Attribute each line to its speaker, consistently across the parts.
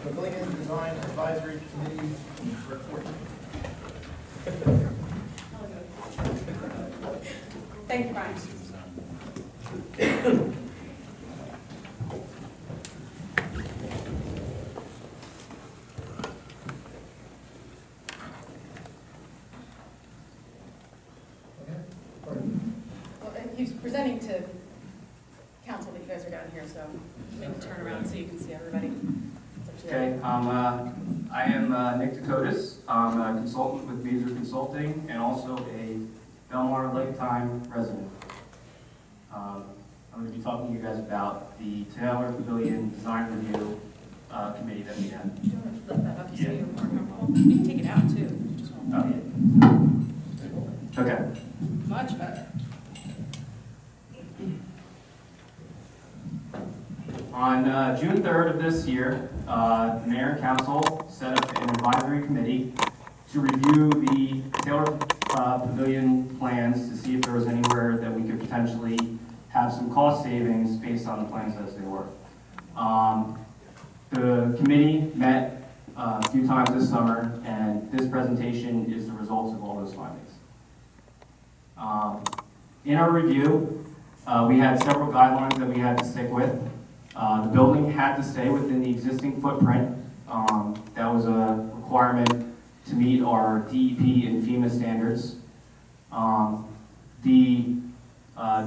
Speaker 1: Pavilion Design Advisory Committee report.
Speaker 2: Thank you, Brian. Well, he's presenting to council, but you guys are down here, so maybe turn around so you can see everybody. It's up to you.
Speaker 3: Okay, I am Nick Dakotas. I'm a consultant with Beazer Consulting and also a Belmar lifetime resident. I'm going to be talking to you guys about the Taylor Pavilion Design Review Committee that we had.
Speaker 2: Do you want to lift that up so
Speaker 3: Yeah.
Speaker 2: you're more comfortable? You can take it out too. You just won't
Speaker 3: Oh.
Speaker 2: it.
Speaker 3: Okay.
Speaker 2: Much better.
Speaker 3: On June 3rd of this year, the Mayor and Council set up an advisory committee to review the Taylor Pavilion plans to see if there was anywhere that we could potentially have some cost savings based on the plans as they were. The committee met a few times this summer, and this presentation is the results of all those findings. In our review, we had several guidelines that we had to stick with. The building had to stay within the existing footprint. That was a requirement to meet our DEP and FEMA standards. The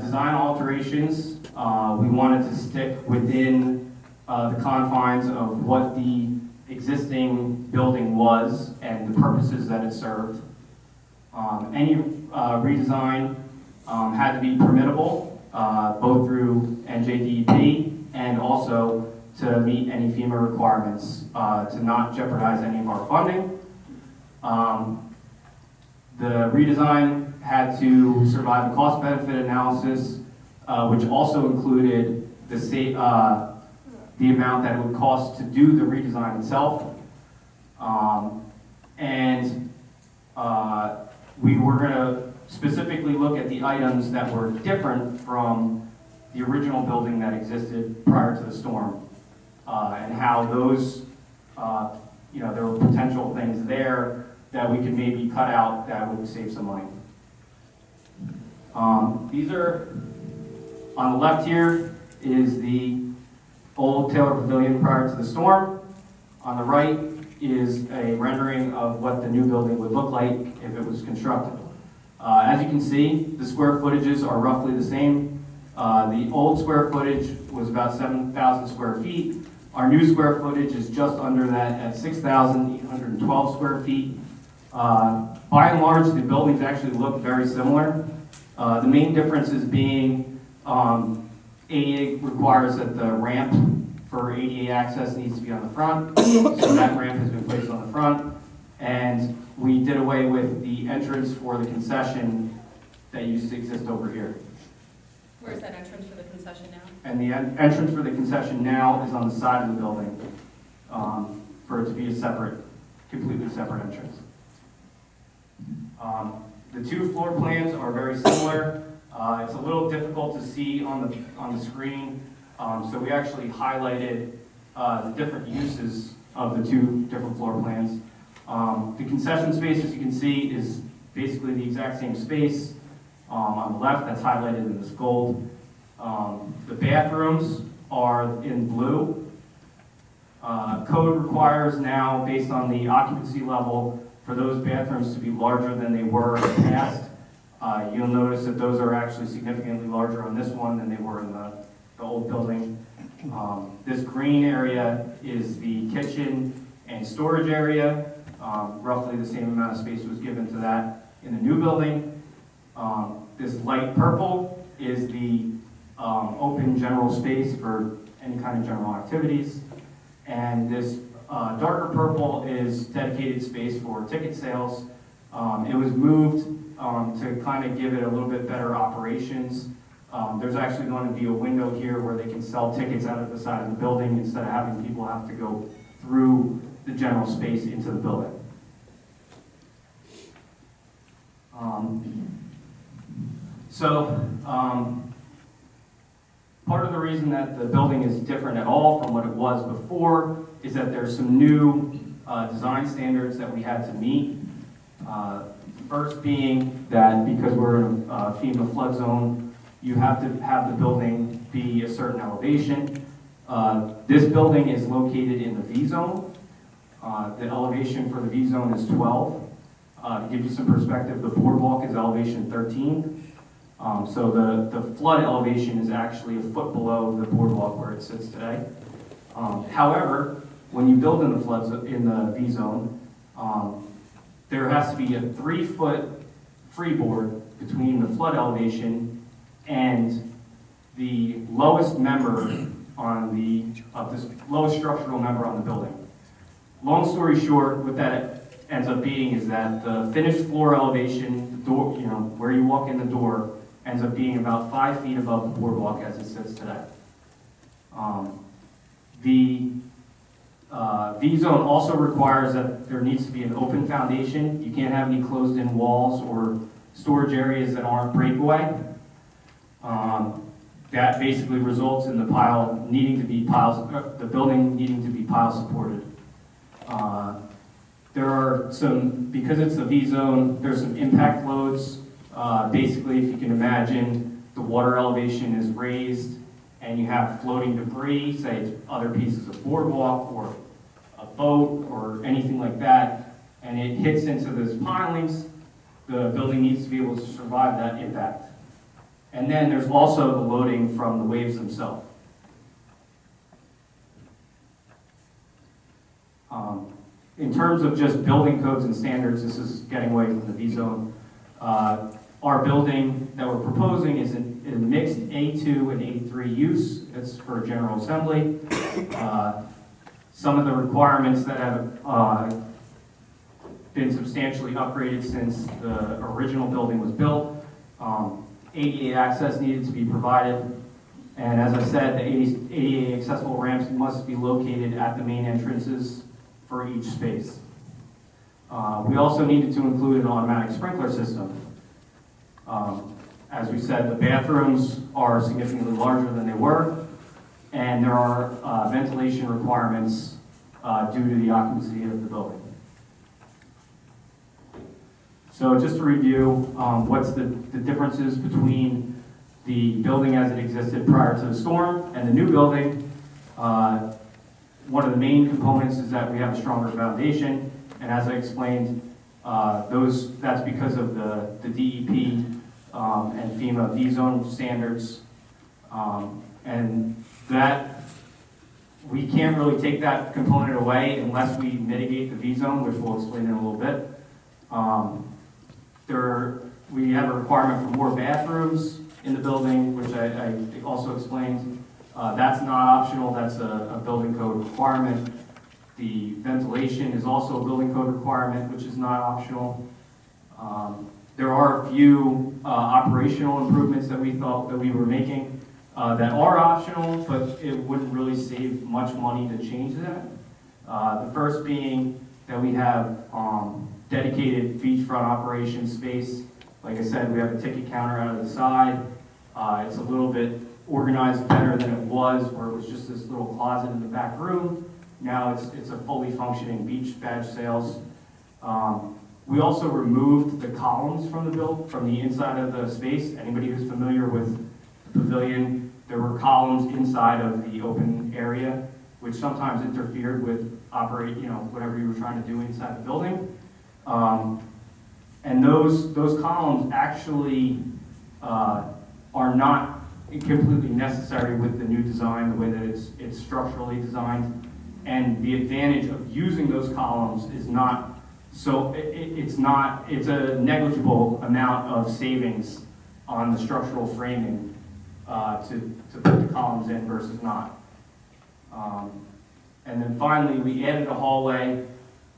Speaker 3: design alterations, we wanted to stick within the confines of what the existing building was and the purposes that it served. Any redesign had to be permittable, both through NJDEP and also to meet any FEMA requirements, to not jeopardize any of our funding. The redesign had to survive a cost-benefit analysis, which also included the amount that it would cost to do the redesign itself. We were going to specifically look at the items that were different from the original building that existed prior to the storm, and how those, there were potential things there that we could maybe cut out that would save some money. These are, on the left here is the old Taylor Pavilion prior to the storm. On the right is a rendering of what the new building would look like if it was constructed. As you can see, the square footages are roughly the same. The old square footage was about 7,000 square feet. Our new square footage is just under that at 6,812 square feet. By and large, the buildings actually look very similar. The main difference is being ADA requires that the ramp for ADA access needs to be on the front, so that ramp has been placed on the front. And we did away with the entrance for the concession that used to exist over here.
Speaker 2: Where's that entrance for the concession now?
Speaker 3: And the entrance for the concession now is on the side of the building, for it to be a completely separate entrance. The two floor plans are very similar. It's a little difficult to see on the screen, so we actually highlighted the different uses of the two different floor plans. The concession space, as you can see, is basically the exact same space. On the left, that's highlighted in this gold. The bathrooms are in blue. Code requires now, based on the occupancy level, for those bathrooms to be larger than they were in the past. You'll notice that those are actually significantly larger on this one than they were in the old building. This green area is the kitchen and storage area. Roughly the same amount of space was given to that in the new building. This light purple is the open general space for any kind of general activities. And this darker purple is dedicated space for ticket sales. It was moved to kind of give it a little bit better operations. There's actually going to be a window here where they can sell tickets out of the side of the building instead of having people have to go through the general space into the building. Part of the reason that the building is different at all from what it was before is that there's some new design standards that we had to meet. First being that because we're in a FEMA flood zone, you have to have the building be a certain elevation. This building is located in the V zone. The elevation for the V zone is 12. To give you some perspective, the boardwalk is elevation 13. So the flood elevation is actually a foot below the boardwalk where it sits today. However, when you build in the V zone, there has to be a 3-foot freeboard between the flood elevation and the lowest member this lowest structural member on the building. Long story short, what that ends up being is that the finished floor elevation, the door, where you walk in the door, ends up being about 5 feet above the boardwalk as it sits today. The V zone also requires that there needs to be an open foundation. You can't have any closed-in walls or storage areas that aren't breakaway. That basically results in the building needing to be pile supported. There are because it's the V zone, there's some impact loads. Basically, if you can imagine, the water elevation is raised and you have floating debris, say other pieces of boardwalk or a boat or anything like that, and it hits into those pilings, the building needs to be able to survive that impact. And then there's also the loading from the waves themselves. In terms of just building codes and standards, this is getting away from the V zone. Our building that we're proposing is a mixed A2 and A3 use. It's for general assembly. Some of the requirements that have been substantially upgraded since the original building was built. ADA access needed to be provided. And as I said, the ADA accessible ramps must be located at the main entrances for each space. We also needed to include an automatic sprinkler system. As we said, the bathrooms are significantly larger than they were, and there are ventilation requirements due to the occupancy of the building. So just to review, what's the differences between the building as it existed prior to the storm and the new building? One of the main components is that we have a stronger foundation, and as I explained, that's because of the DEP and FEMA V zone standards, and that we can't really take that component away unless we mitigate the V zone, which we'll explain in a little bit. We have a requirement for more bathrooms in the building, which I also explained. That's not optional, that's a building code requirement. The ventilation is also a building code requirement, which is not optional. There are a few operational improvements that we thought that we were making that are optional, but it wouldn't really save much money to change that. The first being that we have dedicated beachfront operation space. Like I said, we have a ticket counter out of the side. It's a little bit organized better than it was, where it was just this little closet in the back room. Now it's a fully functioning beach badge sales. We also removed the columns from the inside of the space. Anybody who's familiar with the pavilion, there were columns inside of the open area, which sometimes interfered with whatever you were trying to do inside the building. And those columns actually are not completely necessary with the new design, the way that it's structurally designed. And the advantage of using those columns is not, it's a negligible amount of savings on the structural framing to put the columns in versus not. And then finally, we added a hallway.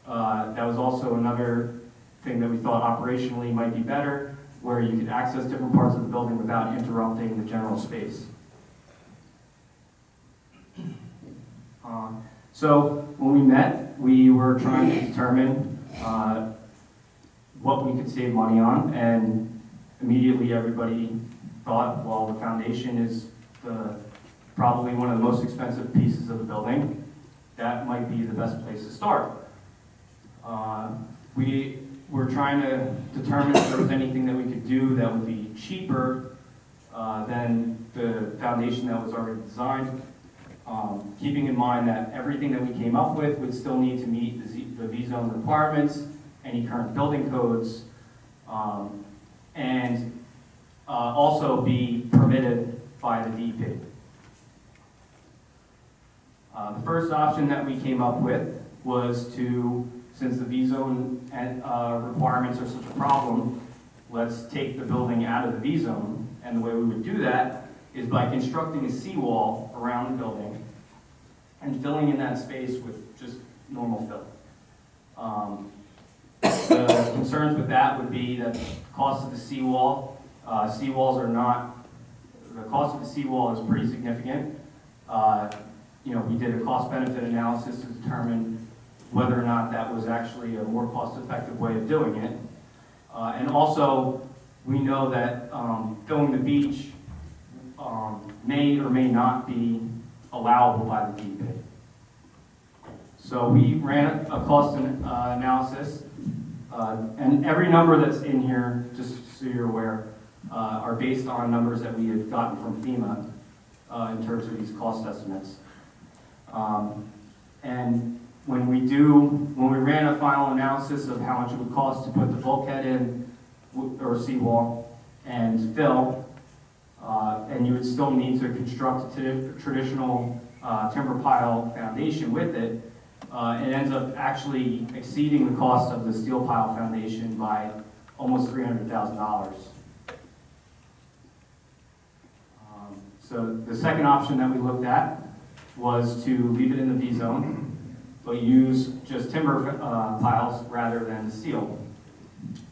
Speaker 3: That was also another thing that we thought operationally might be better, where you could access different parts of the building without interrupting the general space. So when we met, we were trying to determine what we could save money on, and immediately everybody thought, well, the foundation is the probably one of the most expensive pieces of the building, that might be the best place to start. We were trying to determine if there was anything that we could do that would be cheaper than the foundation that was already designed, keeping in mind that everything that we came up with would still need to meet the V-zone requirements, any current building codes, and also be permitted by the DEP. The first option that we came up with was to, since the V-zone requirements are such a problem, let's take the building out of the V-zone. And the way we would do that is by constructing a seawall around the building and filling in that space with just normal fill. The concerns with that would be that the cost of the seawall, the cost of the seawall is pretty significant. We did a cost-benefit analysis to determine whether or not that was actually a more cost-effective way of doing it. And also, we know that filling the beach may or may not be allowable by the DEP. So we ran a cost analysis, and every number that's in here, just so you're aware, are based on numbers that we had gotten from FEMA in terms of these cost estimates. And when we ran a final analysis of how much it would cost to put the bulkhead in, or seawall, and fill, and you would still need to construct a traditional timber pile foundation with it, it ends up actually exceeding the cost of the steel pile foundation by almost $300,000. So the second option that we looked at was to leave it in the V-zone, but use just timber piles rather than steel.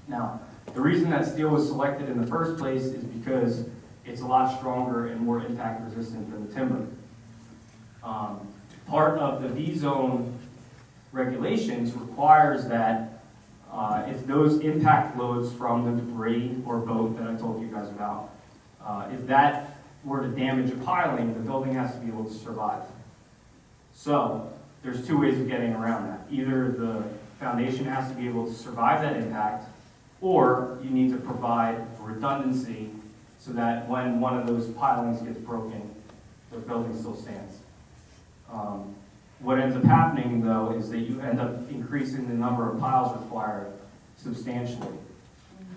Speaker 3: Now, the reason that steel was selected in the first place is because it's a lot stronger and more impact resistant than the timber. Part of the V-zone regulations requires that if those impact loads from the debris or boat that I told you guys about, if that were to damage a piling, the building has to be able to survive. So there's two ways of getting around that. Either the foundation has to be able to survive that impact, or you need to provide redundancy so that when one of those pilings gets broken, the building still stands. What ends up happening, though, is that you end up increasing the number of piles required substantially.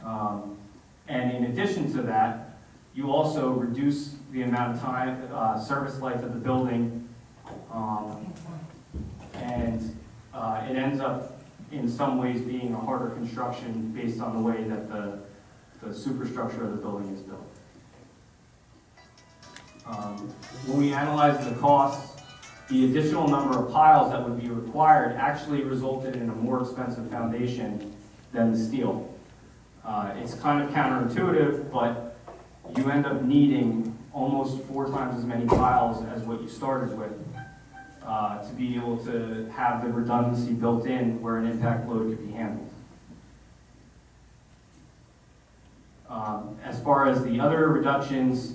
Speaker 3: And in addition to that, you also reduce the amount of time, service life of the building, and it ends up in some ways being a harder construction based on the way that the superstructure of the building is built. When we analyzed the costs, the additional number of piles that would be required actually resulted in a more expensive foundation than the steel. It's kind of counterintuitive, but you end up needing almost 4 times as many piles as what you started with to be able to have the redundancy built in where an impact load could be handled. As far as the other reductions,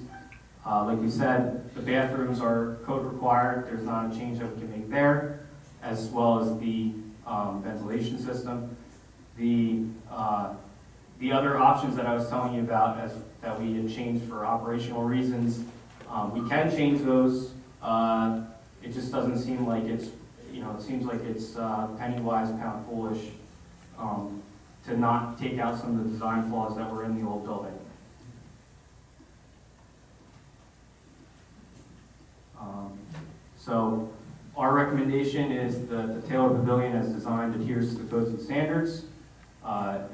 Speaker 3: like we said, the bathrooms are code required. There's not a change that we can make there, as well as the ventilation system. The other options that I was telling you about that we had changed for operational reasons, we can change those. It just doesn't seem like it's, it seems like it's penny wise, pound foolish to not take out some of the design flaws that were in the old building. So our recommendation is the Taylor Pavilion as designed adheres to the codes and standards,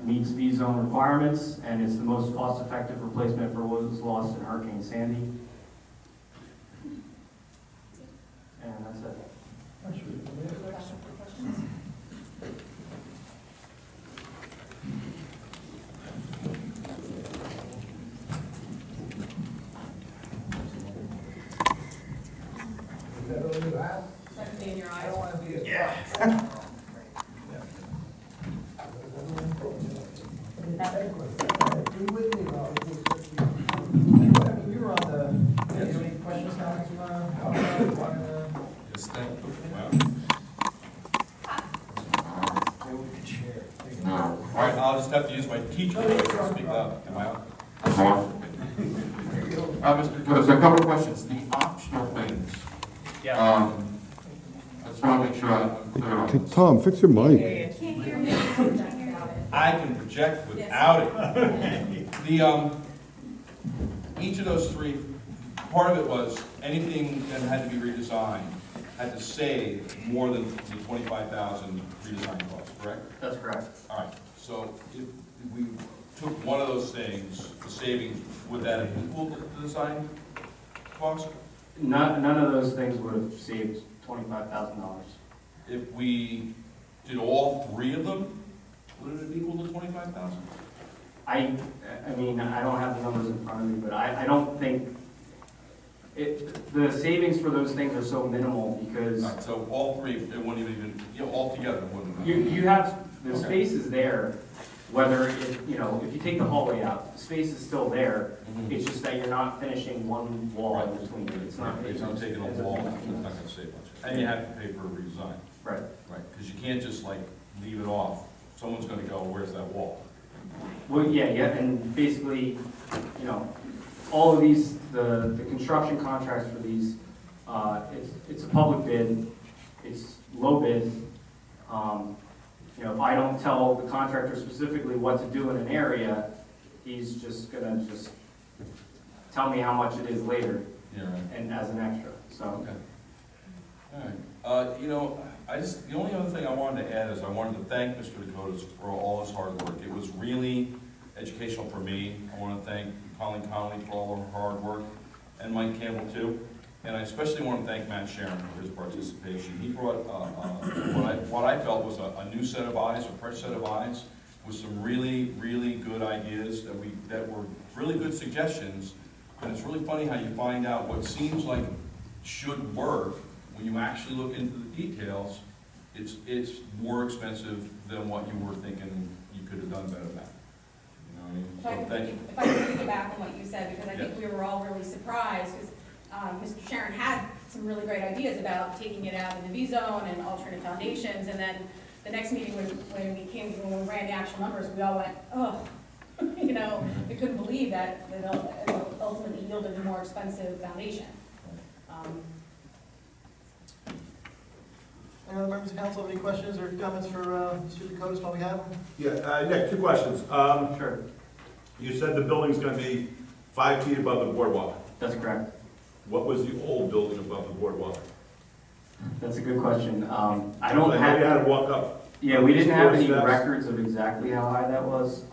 Speaker 3: meets V-zone requirements, and it's the most cost-effective replacement for what was lost in Hurricane Sandy. And that's it.
Speaker 2: Questions?
Speaker 1: Is that all you have?
Speaker 2: Second day in your
Speaker 1: I
Speaker 2: eyes.
Speaker 1: don't want to be a...
Speaker 3: Yeah.
Speaker 1: Be with me, Rob. I mean, you were on the
Speaker 4: I'll just have to use my teacher voice to speak up. Am I on? Mr.
Speaker 5: There's a couple of questions. The optional things.
Speaker 3: Yeah.
Speaker 5: I just want to make sure I'm clear on
Speaker 6: Hey,
Speaker 5: this.
Speaker 6: Tom, fix your mic.
Speaker 4: I can project without it. The, each of those three, part of it was anything that had to be redesigned had to save more than the 25,000 redesign costs, correct?
Speaker 3: That's correct.
Speaker 4: All right, so if we took one of those things, the savings, would that have equaled the design cost?
Speaker 3: None of those things would have saved $25,000.
Speaker 4: If we did all three of them, would it have equaled the 25,000?
Speaker 3: I mean, I don't have the numbers in front of me, but I don't think, the savings for those things are so minimal because
Speaker 4: All right, so all three, it wouldn't even, all together, it wouldn't.
Speaker 3: you have, the
Speaker 4: Okay.
Speaker 3: space is there, whether it, if you take the hallway out, the space is still there.
Speaker 4: Mhm.
Speaker 3: It's just that you're not finishing one wall in
Speaker 4: Right.
Speaker 3: between. It's not.
Speaker 4: It's not taking a wall, it's not gonna save much. And you have to pay for a redesign,
Speaker 3: Right.
Speaker 4: right? Because you can't just like leave it off. Someone's gonna go, where's that wall?
Speaker 3: Well, yeah, and basically, all of these, the construction contracts for these, it's a public bid, it's low bid. If I don't tell the contractor specifically what to do in an area, he's just gonna tell me how much it is later
Speaker 4: Yeah, right.
Speaker 3: and as an extra, so.
Speaker 4: Okay. All right. The only other thing I wanted to add is I wanted to thank Mr. Dakotas for all his hard work. It was really educational for me. I want to thank Colleen Connolly for all her hard work, and Mike Campbell too. And I especially want to thank Matt Sharon for his participation. He brought what I felt was a new set of eyes, a fresh set of eyes, with some really, really good ideas that were really good suggestions. And it's really funny how you find out what seems like should work when you actually look into the details. It's more expensive than what you were thinking you could have done better than. You know what I mean?
Speaker 7: If I
Speaker 4: So
Speaker 7: could
Speaker 4: thank you.
Speaker 7: piggyback on what you said, because I think we were all really surprised, because Mr. Sharon had some really great ideas about taking it out in the V zone and alternate foundations, and then the next meeting when we ran the actual numbers, we all went, oh, we couldn't believe that it ultimately yielded a more expensive foundation.
Speaker 1: Any other members of council have any questions or comments for Mr. Dakotas while we have him?
Speaker 8: Yeah, Nick, two questions.
Speaker 3: Sure,
Speaker 8: You said the building's gonna be 5 feet above the boardwalk.
Speaker 3: that's correct.
Speaker 8: What was the old building above the boardwalk?
Speaker 3: That's a good question. I don't
Speaker 8: I know you
Speaker 3: have,
Speaker 8: had to walk up.
Speaker 3: yeah, we didn't have any
Speaker 8: 4 steps.
Speaker 3: records of exactly how high that was.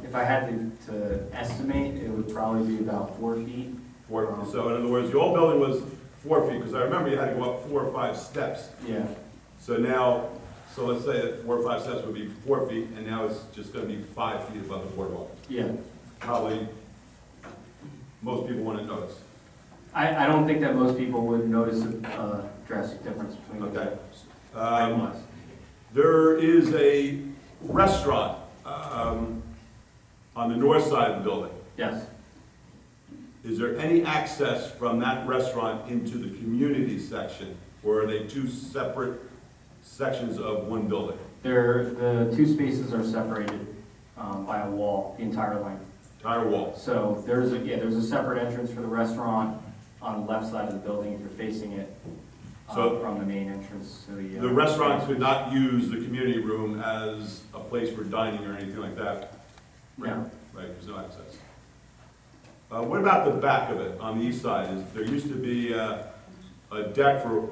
Speaker 3: If I had to estimate, it would probably be about 4 feet.
Speaker 8: So in other words, the old building was 4 feet, because I remember you had to go up 4 or 5 steps.
Speaker 3: Yeah,
Speaker 8: So now, so let's say that 4 or 5 steps would be 4 feet, and now it's just gonna be 5 feet above the boardwalk.
Speaker 3: yeah.
Speaker 8: Probably, most people wouldn't notice.
Speaker 3: I don't think that most people would notice a drastic difference between the
Speaker 8: Okay.
Speaker 3: height-wise.
Speaker 8: There is a restaurant on the north side of the building.
Speaker 3: Yes,
Speaker 8: Is there any access from that restaurant into the community section, or are they two separate sections of one building?
Speaker 3: the two spaces are separated by a wall, the entire length.
Speaker 8: Entire wall?
Speaker 3: So there's a separate entrance for the restaurant on the left side of the building if you're facing it
Speaker 8: So-
Speaker 3: from the main entrance to the.
Speaker 8: The restaurant could not use the community room as a place for dining or anything like that?
Speaker 3: No.
Speaker 8: Right, there's no access. What about the back of it, on the east side? There used to be a deck for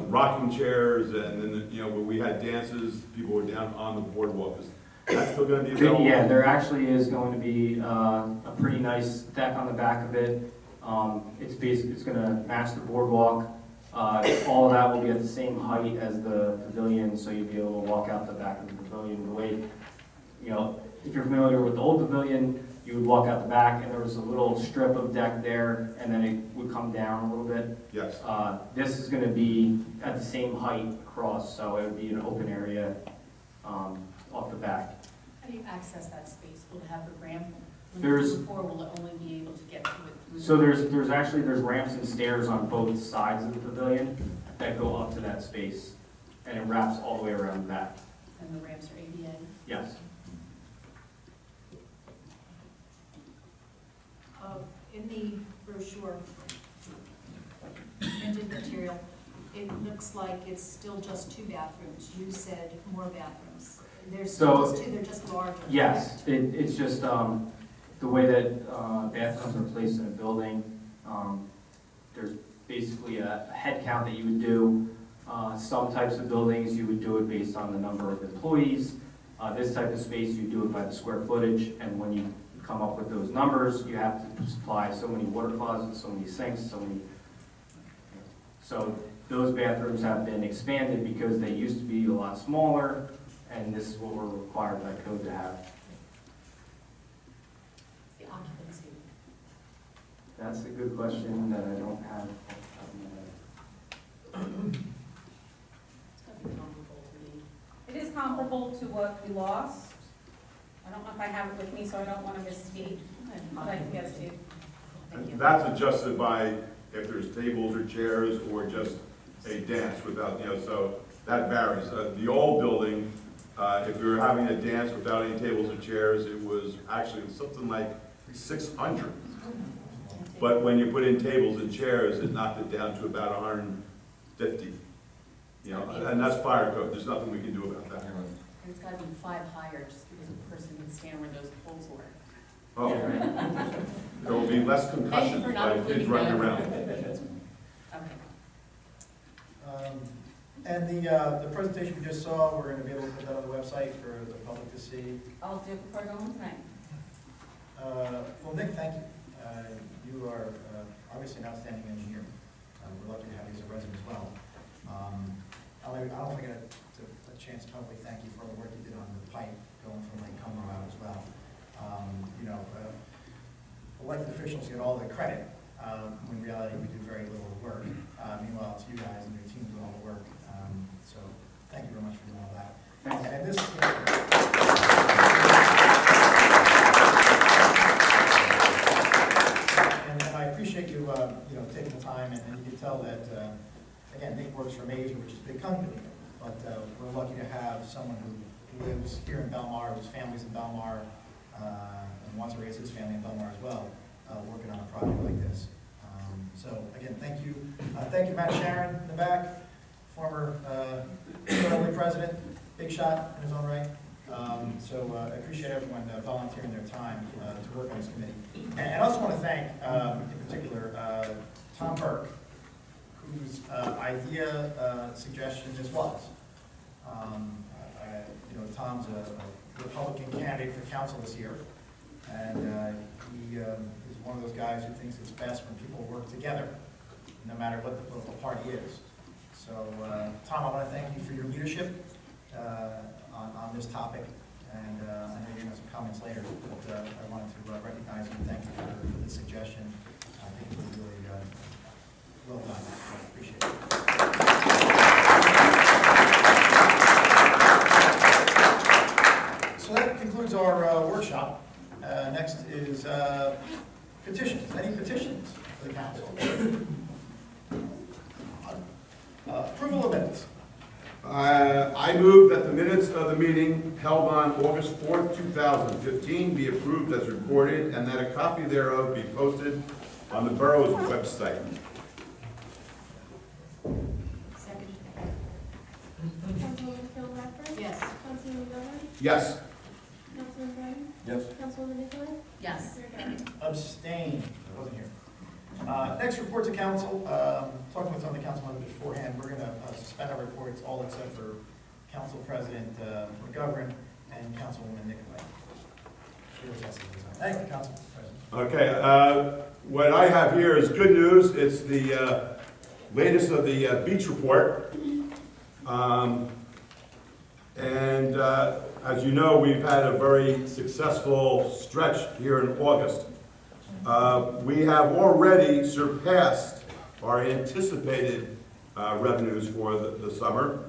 Speaker 8: rocking chairs, and then, where we had dances, people were down on the boardwalk. Is that still gonna be available?
Speaker 3: Yeah, there actually is going to be a pretty nice deck on the back of it. It's gonna match the boardwalk. All of that will be at the same height as the pavilion, so you'll be able to walk out the back of the pavilion. The way, if you're familiar with the old pavilion, you would walk out the back, and there was a little strip of deck there, and then it would come down a little bit.
Speaker 8: Yes.
Speaker 3: This is gonna be at the same height across, so it would be an open area off the back.
Speaker 2: How do you access that space? Will it have a ramp?
Speaker 3: There's-
Speaker 2: Or will it only be able to get to it through?
Speaker 3: So there's ramps and stairs on both sides of the pavilion that go up to that space, and it wraps all the way around the back.
Speaker 2: And the ramps are ADA?
Speaker 3: Yes.
Speaker 6: brochure, printed material, it looks like it's still just 2 bathrooms. You said more bathrooms. There's still
Speaker 3: So-
Speaker 6: just 2, they're just larger.
Speaker 3: Yes, it's just the way that bathrooms are placed in a building. There's basically a head count that you would do. Some types of buildings, you would do it based on the number of employees. This type of space, you do it by the square footage, and when you come up with those numbers, you have to supply so many water closets, so many sinks, so those bathrooms have been expanded because they used to be a lot smaller, and this is what we're required by code to have.
Speaker 6: The occupancy.
Speaker 3: That's a good question that I don't have off the top of my head.
Speaker 6: It's gotta be comparable to me.
Speaker 7: It is comparable to what we lost. I don't know if I have it with me, so I don't want to misspeak, but I can get it to you.
Speaker 6: Thank you.
Speaker 8: That's adjusted by if there's tables or chairs or just a dance without, so that varies. The old building, if we were having a dance without any tables or chairs, it was actually something like 600. But when you put in tables and chairs, it knocked it down to about 150. And that's fire code. There's nothing we can do about that.
Speaker 6: And it's gotta be 5 higher just because a person can stand where those poles were.
Speaker 8: Oh, there will be less concussions
Speaker 6: for not
Speaker 8: by kids
Speaker 6: including
Speaker 8: running
Speaker 6: that.
Speaker 8: around.
Speaker 6: Okay.
Speaker 1: And the presentation we just saw, we're going to be able to put that on the website for the public to see.
Speaker 7: I'll do it before I go home tonight.
Speaker 1: Well, Nick, thank you. You are obviously an outstanding engineer. We're lucky to have you as a resident as well. I don't think I got a chance to publicly thank you for all the work you did on the pipe going from Lake Como out as well. Elected officials get all the credit, when in reality we do very little work. Meanwhile, it's you guys and your team doing all the work. So thank you very much for doing all that. And this, and I appreciate you, taking the time, and you can tell that, again, Nick works for Major, which is a big company, but we're lucky to have someone who lives here in Belmar, whose family's in Belmar, and wants to raise his family in Belmar as well, working on a project like this. So again, thank you. Thank you, Matt Sharon in the back, former president, big shot in his own right. So I appreciate everyone volunteering their time to work on this committee. And I also want to thank, in particular, Tom Burke, whose idea, suggestion this was. Tom's a Republican candidate for council this year, and he is one of those guys who thinks it's best when people work together, no matter what the political party is. So, Tom, I want to thank you for your leadership on this topic, and I know you're going to have some comments later, but I wanted to recognize and thank you for the suggestion. I think it was really well done. I appreciate it. So that concludes our workshop. Next is petitions. Any petitions for the council? Approval of minutes.
Speaker 8: I move that the minutes of the meeting held on August 4th, 2015 be approved as recorded, and that a copy thereof be posted on the borough's website.
Speaker 6: Second.
Speaker 9: Councilwoman Phil Blackburn?
Speaker 6: Yes.
Speaker 9: Councilwoman Goodwin?
Speaker 8: Yes.
Speaker 9: Councilman Brennan?
Speaker 4: Yes.
Speaker 9: Councilwoman Nicholas?
Speaker 6: Yes.
Speaker 9: Mayor Garrett?
Speaker 1: Abstain. I wasn't here. Next, report to council. Talking with some of the council members beforehand, we're going to suspend our reports, all except for Council President McGovern and Councilwoman Nicolay. Thank you, Council President.
Speaker 8: Okay, what I have here is good news. It's the latest of the beach report. As you know, we've had a very successful stretch here in August. We have already surpassed our anticipated revenues for the summer,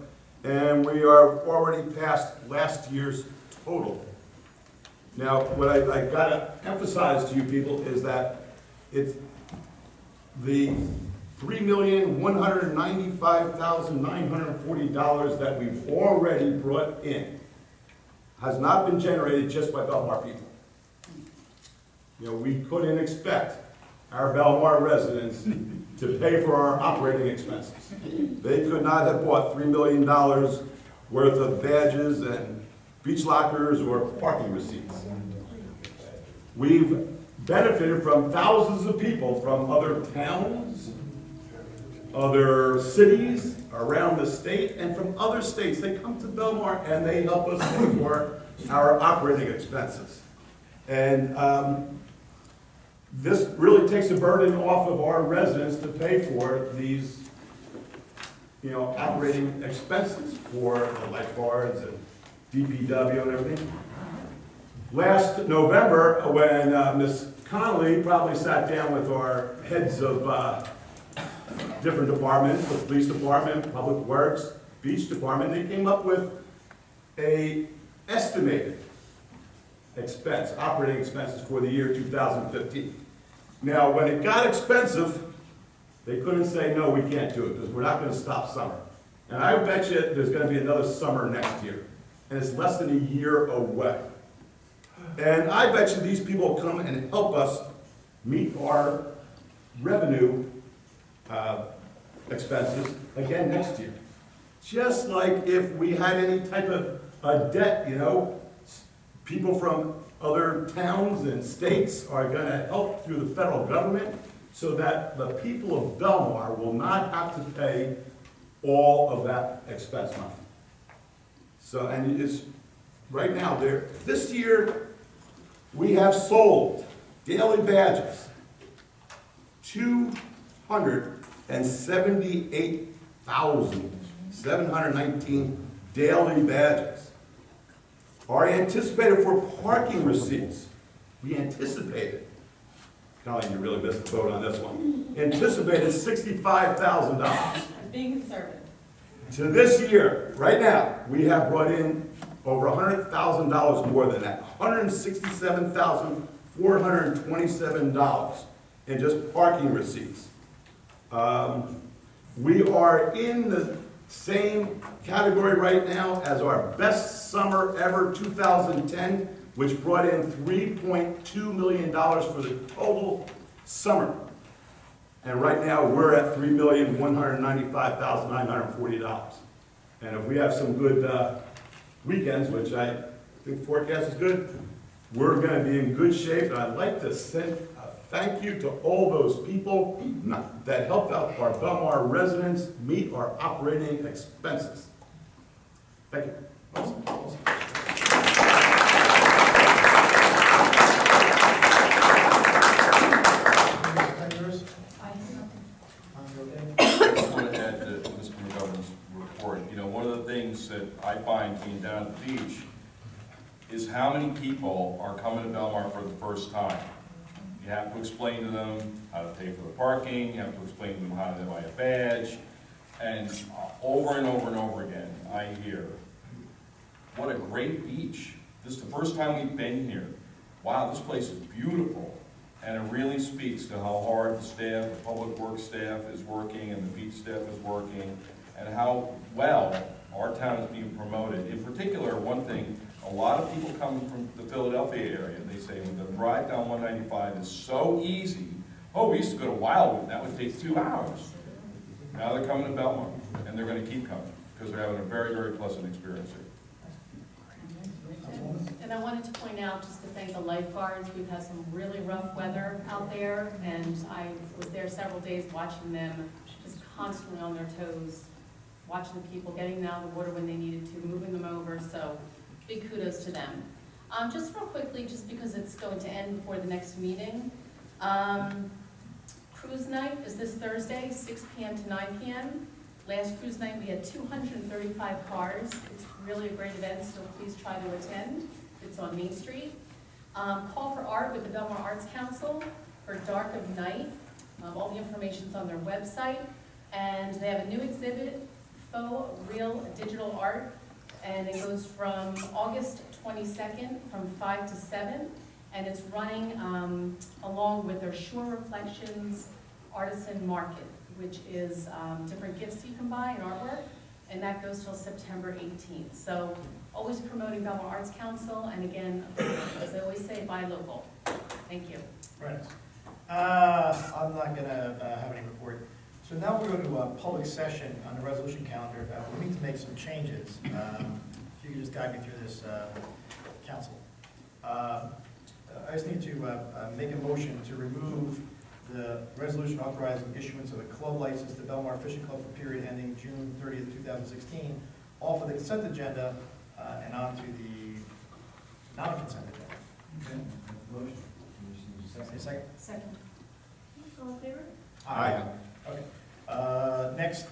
Speaker 8: and we are already past last year's total. Now, what I got to emphasize to you people is that it's the $3,195,940 that we've already brought in has not been generated just by Belmar people. We couldn't expect our Belmar residents to pay for our operating expenses. They could not have bought $3 million worth of badges and beach lockers or parking receipts. We've benefited from thousands of people from other towns, other cities around the state, and from other states. They come to Belmar and they help us pay for our operating expenses. And this really takes a burden off of our residents to pay for these, operating expenses for the lifeguards and DPW and everything. Last November, when Ms. Connolly probably sat down with our heads of different departments, the police department, public works, beach department, they came up with a estimated expense, operating expenses for the year 2015. Now, when it got expensive, they couldn't say, no, we can't do it, because we're not going to stop summer. And I bet you there's going to be another summer next year, and it's less than a year away. And I bet you these people come and help us meet our revenue expenses again next year. Just like if we had any type of a debt, people from other towns and states are going to help through the federal government so that the people of Belmar will not have to pay all of that expense money. So, and it's right now there. This year, we have sold daily badges, 278,719 daily badges. Are anticipated for parking receipts. We anticipated, Colleen, you really missed the boat on this one, anticipated $65,000.
Speaker 7: Being conservative.
Speaker 8: To this year, right now, we have brought in over $100,000 more than that, $167,427 in just parking receipts. We are in the same category right now as our best summer ever, 2010, which brought in $3.2 million for the total summer. And right now, we're at $3,195,940. And if we have some good weekends, which I think forecast is good, we're going to be in good shape. And I'd like to send a thank you to all those people that helped out our Belmar residents meet our operating expenses. Thank you.
Speaker 4: I just want to add to Mr. McGovern's report. One of the things that I find being down at the beach is how many people are coming to Belmar for the first time. You have to explain to them how to pay for the parking, you have to explain to them how to buy a badge, and over and over and over again, I hear, what a great beach. This is the first time we've been here. Wow, this place is beautiful. And it really speaks to how hard the staff, the public works staff is working and the beach staff is working, and how well our town is being promoted. In particular, one thing, a lot of people come from the Philadelphia area, they say the ride down 195 is so easy. Oh, we used to go to Wildwood, that would take 2 hours. Now they're coming to Belmar, and they're going to keep coming, because they're having a very, very pleasant experience here.
Speaker 6: And I wanted to point out, just to thank the lifeguards, we've had some really rough weather out there, and I was there several days watching them just constantly on their toes, watching people getting them out of the water when they needed to, moving them over, so big kudos to them. Just real quickly, just because it's going to end before the next meeting, cruise night is this Thursday, 6 p.m. to 9 p.m. Last cruise night, we had 235 cars. It's really a great event, so please try to attend. It's on Main Street. Call for Art with the Belmar Arts Council for Dark of Night. All the information's on their website. And they have a new exhibit, Faux Real Digital Art, and it goes from August 22nd from 5 to 7, and it's running along with their Shore Reflections Artisan Market, which is different gifts you can buy and artwork, and that goes till September 18th. So always promoting Belmar Arts Council, and again, as I always say, buy local. Thank you.
Speaker 1: Right. I'm not gonna have any report. So now we're going to a public session on the resolution calendar. We need to make some changes. If you could just guide me through this, council. I just need to make a motion to remove the resolution authorizing issuance of a club license to Belmar Fishing Club for period ending June 30th, 2016, off of the consent agenda and onto the non-consent agenda.
Speaker 10: Motion.
Speaker 1: Second?
Speaker 6: Second.
Speaker 9: All in favor?
Speaker 8: Aye.
Speaker 1: Okay. Next,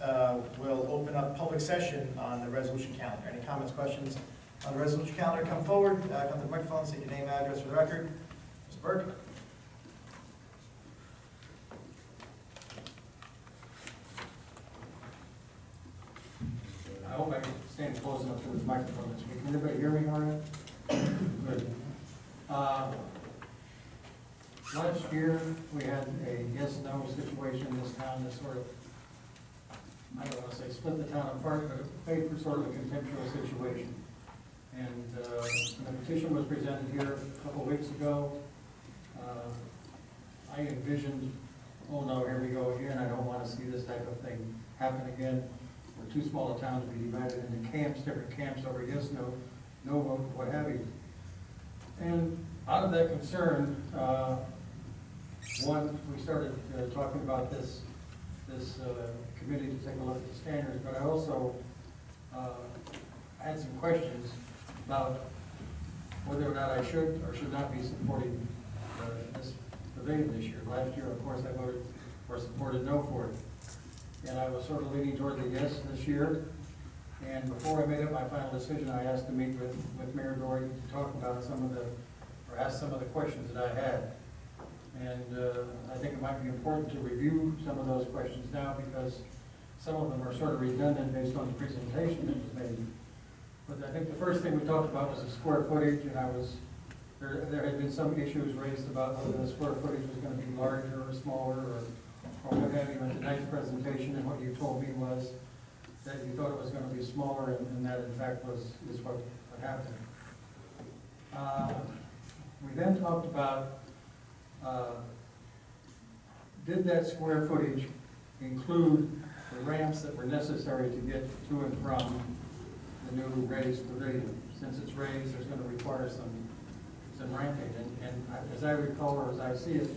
Speaker 1: we'll open up public session on the resolution calendar. Any comments, questions on the resolution calendar? Come forward, come to the microphone, state your name, address for the record. Mr. Burke?
Speaker 11: I hope I can stand close enough to this microphone. Can everybody hear me all right? Good. Last year, we had a yes-no situation in this town that sort of, I don't want to say split the town apart, but it made for sort of a contemptuous situation. And when the petition was presented here a couple of weeks ago, I envisioned, oh no, here we go again, I don't want to see this type of thing happen again. We're too small a town to be divided into camps, different camps over yes, no vote, what have you. And out of that concern, one, we started talking about this committee to take a look at the standards, but I also had some questions about whether or not I should or should not be supporting this pavilion this year. Last year, of course, I voted or supported no for it. And I was sort of leaning toward the yes this year. And before I made up my final decision, I asked to meet with Mayor Doherty to talk about or ask some of the questions that I had. And I think it might be important to review some of those questions now because some of them are sort of redundant based on the presentation that was made. But I think the first thing we talked about was the square footage, and there had been some issues raised about whether the square footage was going to be larger or smaller or what have you. In tonight's presentation, and what you told me was that you thought it was going to be smaller, and that in fact is what happened. We then talked about did that square footage include the ramps that were necessary to get to and from the new raised pavilion? Since it's raised, there's going to require some ramping. And as I recall, or as I see it,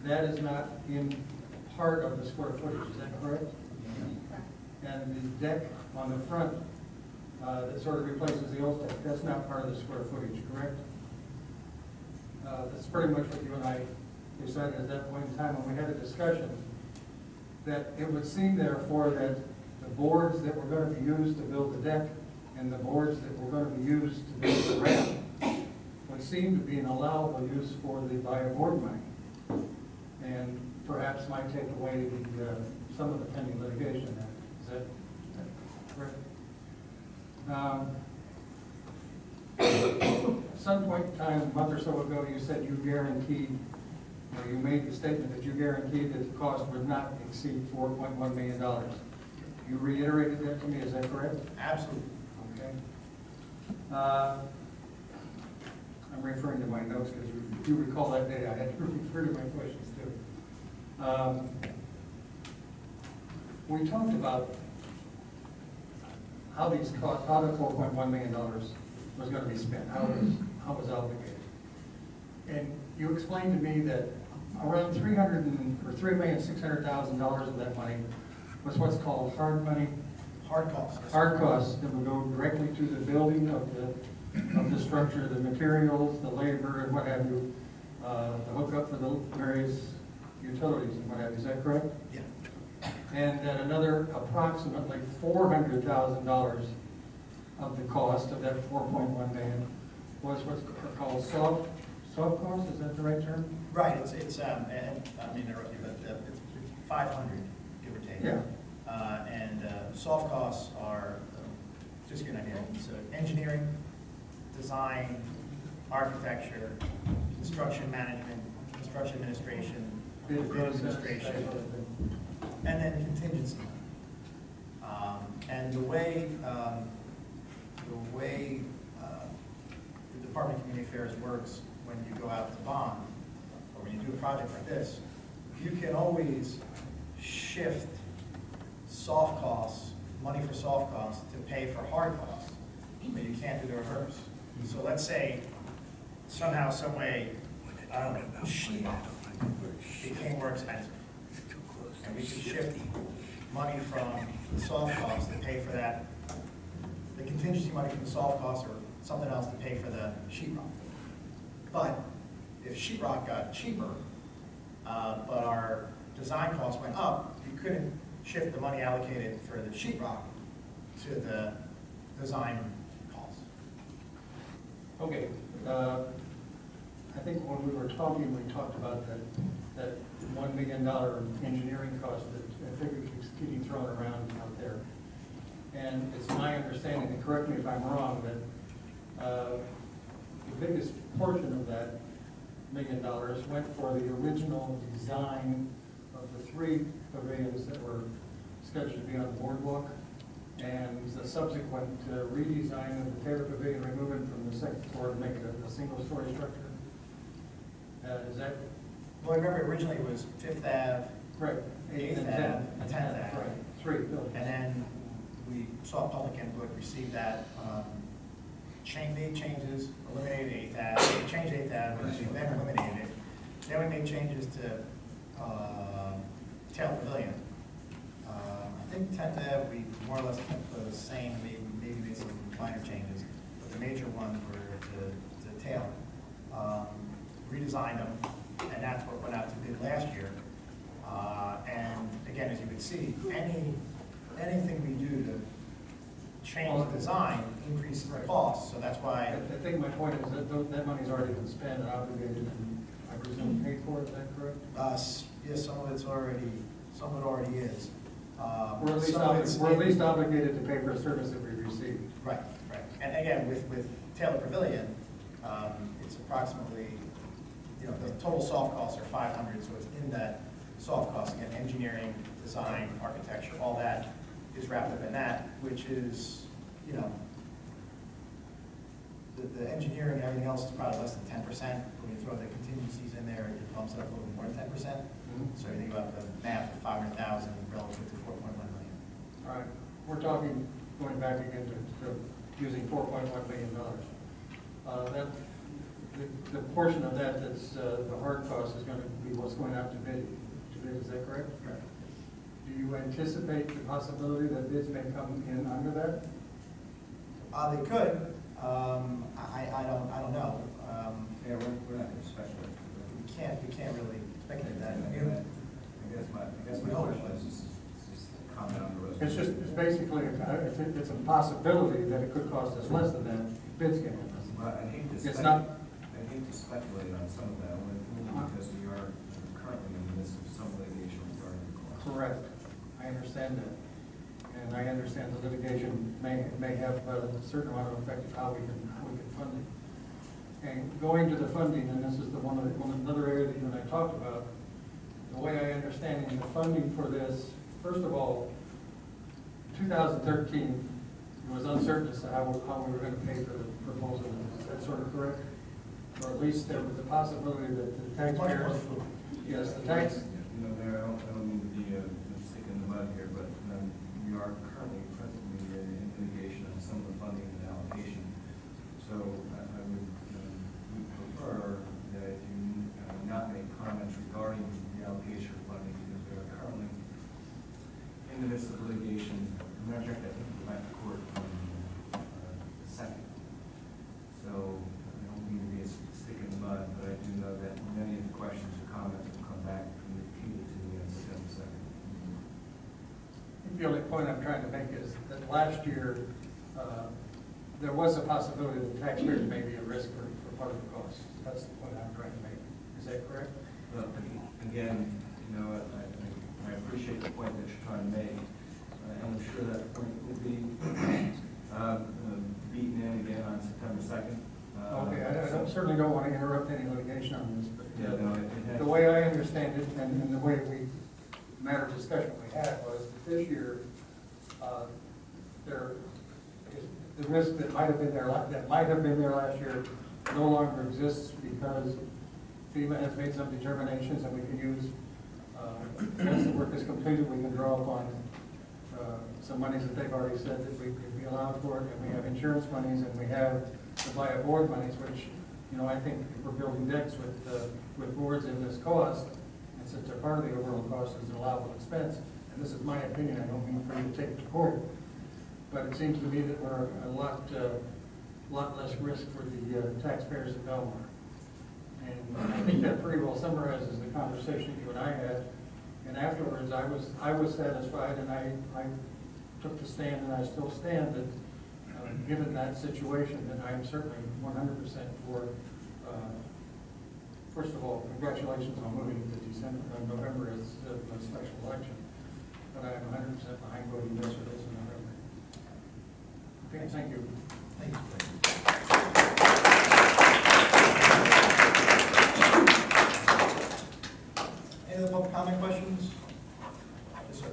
Speaker 11: that is not in part of the square footage. Is that correct? And the deck on the front that sort of replaces the old deck, that's not part of the square footage, correct? That's pretty much what you and I decided at that point in time when we had a discussion, that it would seem therefore that the boards that were going to be used to build the deck and the boards that were going to be used to build the ramp would seem to be an allowable use for the buy-aboard money, and perhaps might take away some of the pending litigation. Is that correct? At some point in time, a month or so ago, you said you guaranteed, or you made the statement that you guaranteed that the cost would not exceed $4.1 million. You reiterated that to me, is that correct?
Speaker 1: Absolutely.
Speaker 11: Okay. I'm referring to my notes because if you recall that day, I had to refer to my questions too. We talked about how these costs, how the $4.1 million was going to be spent, how it was obligated. And you explained to me that around $3,600,000 of that money was what's called hard money.
Speaker 1: Hard costs. Yes.
Speaker 11: Hard costs that would go directly to the building of the structure, the materials, the labor, and what have you, the hookup for the various utilities and what have you. Is that correct?
Speaker 1: Yeah.
Speaker 11: And that another approximately $400,000 of the cost of that 4.1 million was what's called soft costs. Is that the right term?
Speaker 1: Right, it's and I mean, interrupt you, but it's 500, give or take.
Speaker 11: Yeah.
Speaker 1: And soft costs are, just to get an idea, so engineering, design, architecture, construction management, construction administration, bid administration, and then contingency. And the way the Department of Community Affairs works when you go out to bond, or when you do a project like this, you can always shift soft costs, money for soft costs, to pay for hard costs, but you can't do the reverse. So let's say somehow, some way, I don't know, sheet became more expensive. And we could shift money from the soft costs to pay for that, the contingency money from the soft costs, or something else to pay for the sheetrock. But if sheetrock got cheaper, but our design costs went up, you couldn't shift the money allocated for the sheetrock to the design costs.
Speaker 11: Okay, I think when we were talking, we talked about that $1 million engineering cost that I figure keeps getting thrown around out there. And it's my understanding, and correct me if I'm wrong, that the biggest portion of that $1 million went for the original design of the 3 pavilions that were scheduled to be on the boardwalk, and the subsequent redesign of the Taylor Pavilion, remove it from the second floor to make it a single-story structure. Is that
Speaker 1: Well, I remember originally it was Fifth Ave,
Speaker 11: right?
Speaker 1: 8th
Speaker 11: and
Speaker 1: Ave, and 10th Ave.
Speaker 11: Right, 3 buildings.
Speaker 1: And then we saw public input, received that, made changes, eliminated 8th Ave, changed 8th Ave, then eliminated it. Then we made changes to Taylor Pavilion. I think 10th Ave, we more or less kept the same, maybe made some minor changes, but the major ones were to Taylor. Redesigned them, and that's what went out to bid last year. And again, as you can see, anything we do to change the design increases the cost, so that's why.
Speaker 11: I think my point is that that money's already been spent and obligated, and I presume paid for, is that correct?
Speaker 1: Yes, some of it already is.
Speaker 11: We're at least obligated to pay for a service that we received.
Speaker 1: Right. And again, with Taylor Pavilion, it's approximately, the total soft costs are 500, so it's in that soft cost, again, engineering, design, architecture, all that is wrapped up in that, which is, the engineering and everything else is probably less than 10%. When you throw the contingencies in there, it bumps it up a little more than 10%. So you think about the math of 500,000 relative to 4.1 million.
Speaker 11: All right, we're talking, going back again to using $4.1 million. That, the portion of that that's the hard cost is going to be what's going out to bid, is that correct?
Speaker 1: Correct.
Speaker 11: Do you anticipate the possibility that bids may come in under that?
Speaker 1: They could. I don't know.
Speaker 10: Yeah, we're not gonna speculate.
Speaker 1: We can't really speculate that.
Speaker 10: I guess my question is just comment on the resolution.
Speaker 11: It's basically, it's a possibility that it could cost us less than that, bids came in.
Speaker 10: Well, I hate to
Speaker 11: It's
Speaker 10: speculate.
Speaker 11: not,
Speaker 10: I hate to speculate on some of that, only because we are currently in the midst of some litigation regarding the cost.
Speaker 11: correct, I understand that. And I understand the litigation may have a certain amount of effect of how we can fund it. And going to the funding, and this is another area that you and I talked about, the way I understand the funding for this, first of all, 2013, it was uncertain as to how we were going to pay for the proposal. Is that sort of correct? Or at least there was a possibility that the taxpayers, yes, the tax.
Speaker 10: Mayor, I don't mean to be a stick in the mud here, but we are currently presently in litigation on some of the funding and allocation. So I would prefer that you not make comments regarding the allocation of funding, because we are currently in the midst of litigation. Matter of fact, I think we're back to court on the 2nd. So I don't mean to be a stick in the mud, but I do know that many of the questions or comments will come back and repeated to me on September 2nd.
Speaker 11: The only point I'm trying to make is that last year, there was a possibility that taxpayers may be at risk for part of the cost. That's the point I'm trying to make. Is that correct?
Speaker 10: Well, again, I appreciate the point that you're trying to make. And I'm sure that point will be beaten in again on September 2nd.
Speaker 11: Okay, I certainly don't want to interrupt any litigation on this, but
Speaker 10: Yeah, no, it has.
Speaker 11: the way I understand it, and the way matter of discussion we had was that this year, the risk that might have been there last year no longer exists because FEMA has made some determinations and we can use Once the work is completed, we can draw upon some monies that they've already said that we could be allowed for, and we have insurance monies, and we have the buy a board monies, which, you know, I think if we're building decks with boards in this cost, and since they're part of the overall cost, is an allowable expense, and this is my opinion, I don't mean for you to take it to court, but it seems to me that we're a lot less risk for the taxpayers in Belmar. And I think that pretty well summarizes the conversation you and I had. And afterwards, I was satisfied, and I took the stand, and I still stand that, given that situation, that I am certainly 100% for. First of all, congratulations on moving to November as a special election. But I am 100% behind voting yes for this in November. Okay, thank you.
Speaker 1: Thank you. Any other public comment questions? Yes, sir.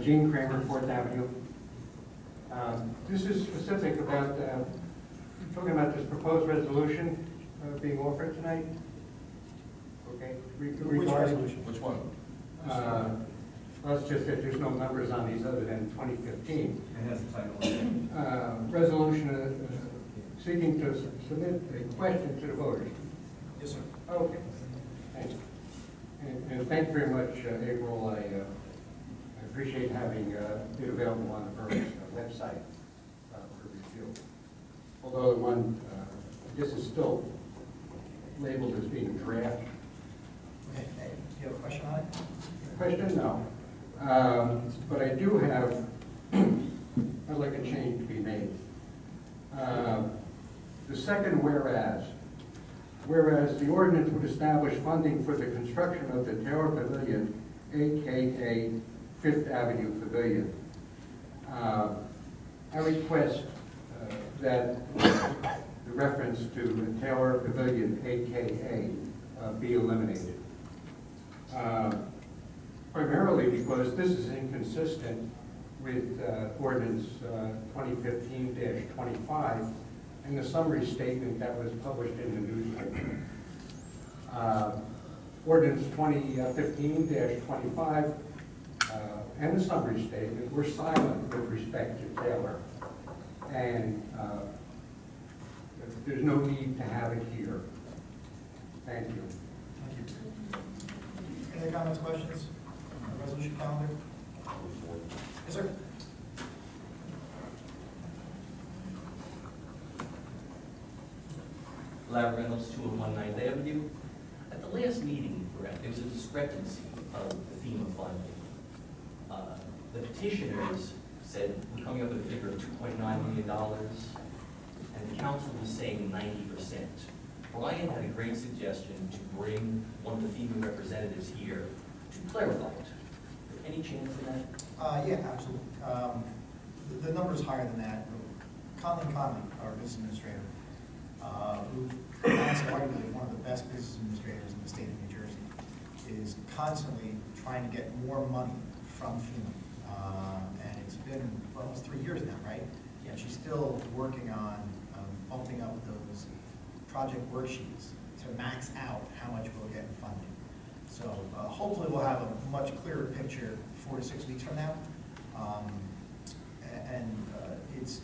Speaker 11: Gene Kramer, 4th Avenue. This is specific about, talking about this proposed resolution being offered tonight. Okay.
Speaker 1: Which resolution?
Speaker 4: Which one?
Speaker 11: Well, it's just that there's no numbers on these other than 2015.
Speaker 10: It has the title.
Speaker 11: Resolution seeking to submit a question to the voters.
Speaker 1: Yes, sir.
Speaker 11: Okay, thank you. And thank you very much, April. I appreciate having it available on the borough's website for review. Although the one, this is still labeled as being draft.
Speaker 1: Okay, hey, do you have a question on it?
Speaker 11: Question? No. But I do have, I'd like a change to be made. The second whereas the ordinance would establish funding for the construction of the Tower Pavilion, AKA 5th Avenue Pavilion. I request that the reference to the Tower Pavilion, AKA, be eliminated. Primarily because this is inconsistent with ordinance 2015-25 and the summary statement that was published in the newspaper. Ordinance 2015-25 and the summary statement were silent with respect to Taylor. And there's no need to have it here. Thank you.
Speaker 1: Thank you. Any other comments, questions on the resolution calendar? Yes, sir.
Speaker 12: Larry Reynolds, 219 9th Avenue. At the last meeting, correct, there was a discrepancy of the FEMA funding. The petitioners said we're coming up with a figure of $2.9 million, and the council was saying 90%. Brian had a great suggestion to bring one of the FEMA representatives here to clarify it. Any chance of that?
Speaker 1: Yeah, absolutely. The number is higher than that. Conley, our business administrator, who is arguably one of the best business administrators in the state of New Jersey, is constantly trying to get more money from FEMA. And it's been almost 3 years now, right? And she's still working on bumping up those project worksheets to max out how much we'll get in funding. So hopefully we'll have a much clearer picture 4 to 6 weeks from now. It's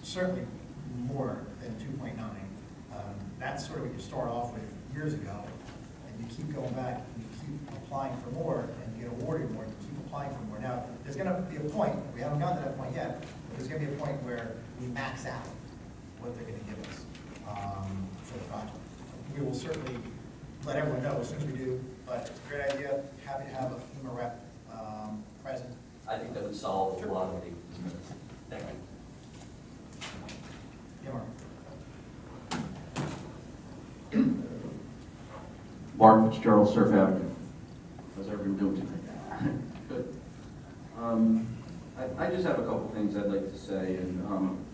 Speaker 1: certainly more than 2.9. That's sort of what you start off with years ago, and you keep going back, and you keep applying for more, and you get awarded more, and you keep applying for more. Now, there's going to be a point, we haven't gotten to that point yet, but there's going to be a point where we max out what they're going to give us for the project. We will certainly let everyone know as soon as we do, but it's a great idea. Happy to have a FEMA rep present.
Speaker 12: I think that would solve a lot of the, thank you.
Speaker 1: Yeah, Mark.
Speaker 13: Mark Fitzgerald, Surf Avenue. How's everyone doing tonight? Good. I just have a couple things I'd like to say, and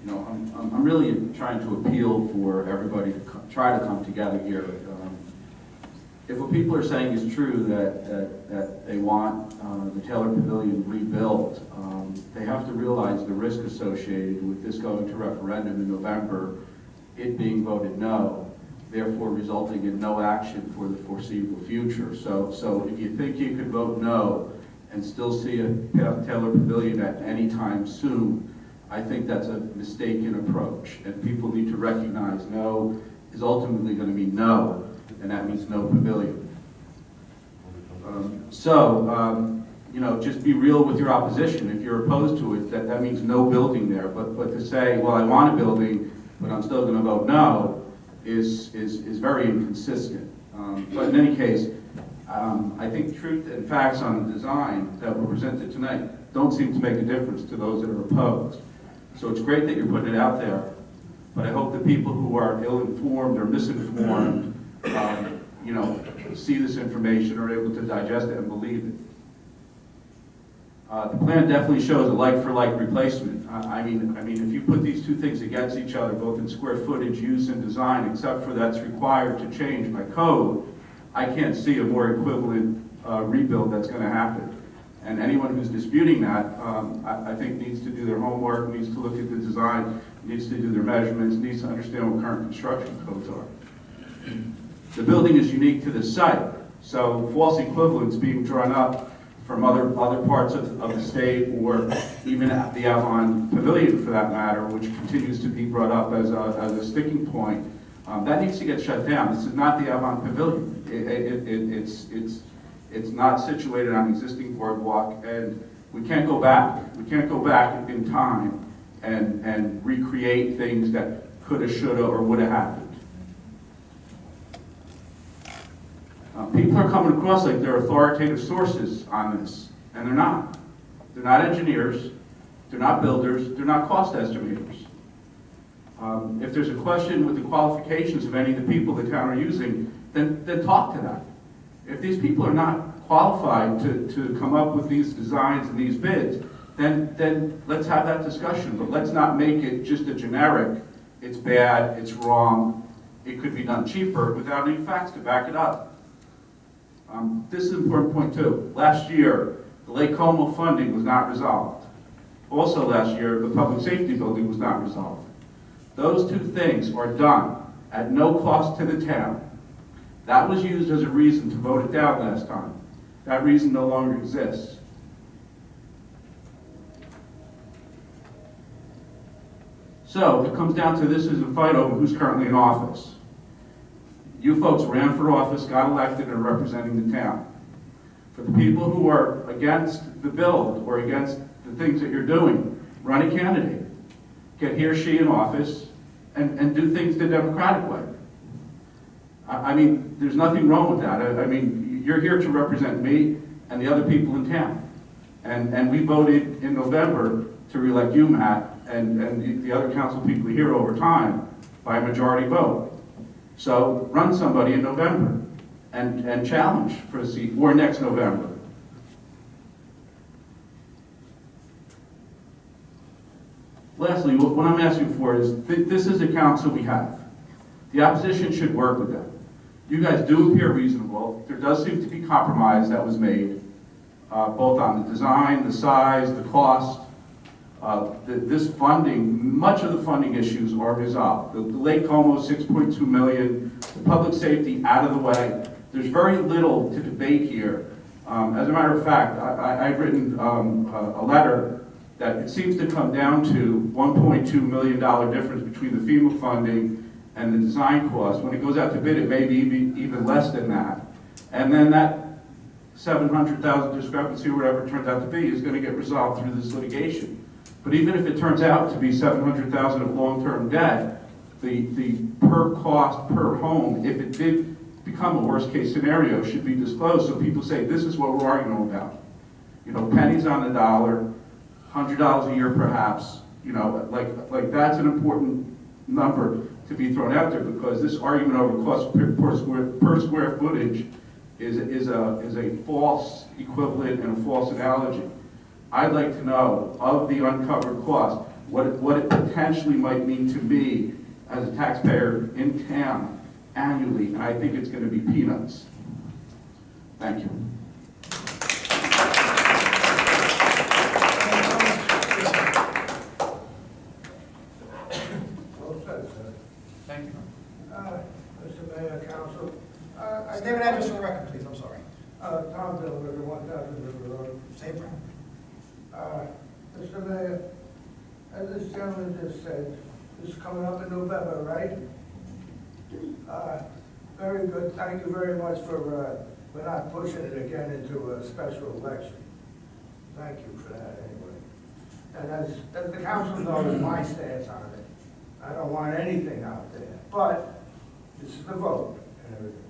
Speaker 13: you know, I'm really trying to appeal for everybody to try to come together here. if what people are saying is true, that they want the Taylor Pavilion rebuilt, they have to realize the risk associated with this going to referendum in November, it being voted no, therefore resulting in no action for the foreseeable future. So if you think you could vote no and still see a Taylor Pavilion at any time soon, I think that's a mistaken approach. And people need to recognize no is ultimately going to mean no, and that means no pavilion. You know, just be real with your opposition. If you're opposed to it, that means no building there. But to say, well, I want a building, but I'm still going to vote no, is very inconsistent. But in any case, I think truth and facts on the design that were presented tonight don't seem to make a difference to those that are opposed. So it's great that you're putting it out there, but I hope the people who are ill-informed or misinformed, you know, see this information, are able to digest it and believe it. The plan definitely shows a like-for-like replacement. I mean, if you put these two things against each other, both in square footage, use, and design, except for that's required to change by code, I can't see a more equivalent rebuild that's going to happen. And anyone who's disputing that, I think needs to do their homework, needs to look at the design, needs to do their measurements, needs to understand what current construction codes are. The building is unique to this site, so false equivalents being drawn up from other parts of the state, or even at the Avon Pavilion for that matter, which continues to be brought up as a sticking point, that needs to get shut down. This is not the Avon Pavilion. It's not situated on existing boardwalk, and we can't go back. We can't go back in time and recreate things that coulda, shoulda, or woulda happened. People are coming across like they're authoritative sources on this, and they're not. They're not engineers, they're not builders, they're not cost estimators. If there's a question with the qualifications of any of the people the town are using, then talk to them. If these people are not qualified to come up with these designs and these bids, then let's have that discussion, but let's not make it just a generic, it's bad, it's wrong, it could be done cheaper without any facts to back it up. This is an important point too. Last year, the Lake Como funding was not resolved. Also last year, the public safety building was not resolved. Those two things are done at no cost to the town. That was used as a reason to vote it down last time. That reason no longer exists. So it comes down to this is a fight over who's currently in office. You folks ran for office, got elected, and are representing the town. For the people who are against the bill or against the things that you're doing, run a candidate. Get he or she in office and do things the democratic way. I mean, there's nothing wrong with that. I mean, you're here to represent me and the other people in town. And we voted in November to reelect you, Matt, and the other council people here over time by a majority vote. So run somebody in November and challenge for a seat, or next November. Lastly, what I'm asking for is, this is the council we have. The opposition should work with them. You guys do appear reasonable. There does seem to be compromise that was made, both on the design, the size, the cost. This funding, much of the funding issues are resolved. The Lake Como, $6.2 million, the public safety out of the way. There's very little to debate here. As a matter of fact, I've written a letter that it seems to come down to $1.2 million difference between the FEMA funding and the design cost. When it goes out to bid, it may be even less than that. And then that $700,000 discrepancy, or whatever it turns out to be, is going to get resolved through this litigation. But even if it turns out to be $700,000 of long-term debt, the per cost per home, if it did become a worst-case scenario, should be disclosed so people say, this is what we're arguing about. You know, pennies on the dollar, $100 a year perhaps, you know, like that's an important number to be thrown out there, because this argument over cost per square footage is a false equivalent and a false analogy. I'd like to know, of the uncovered cost, what it potentially might mean to me as a taxpayer in town annually, and I think it's going to be peanuts. Thank you.
Speaker 14: Well said, sir.
Speaker 3: Thank you.
Speaker 14: Mr. Mayor, Council.
Speaker 1: Name and address for the record, please, I'm sorry.
Speaker 14: Tom Belmar, 1000 River Road.
Speaker 1: Same thing.
Speaker 14: Mr. Mayor, as this gentleman just said, this is coming up in November, right? Very good, thank you very much for not pushing it again into a special election. Thank you for that, anyway. And as the council knows, my stance on it, I don't want anything out there, but this is the vote and everything.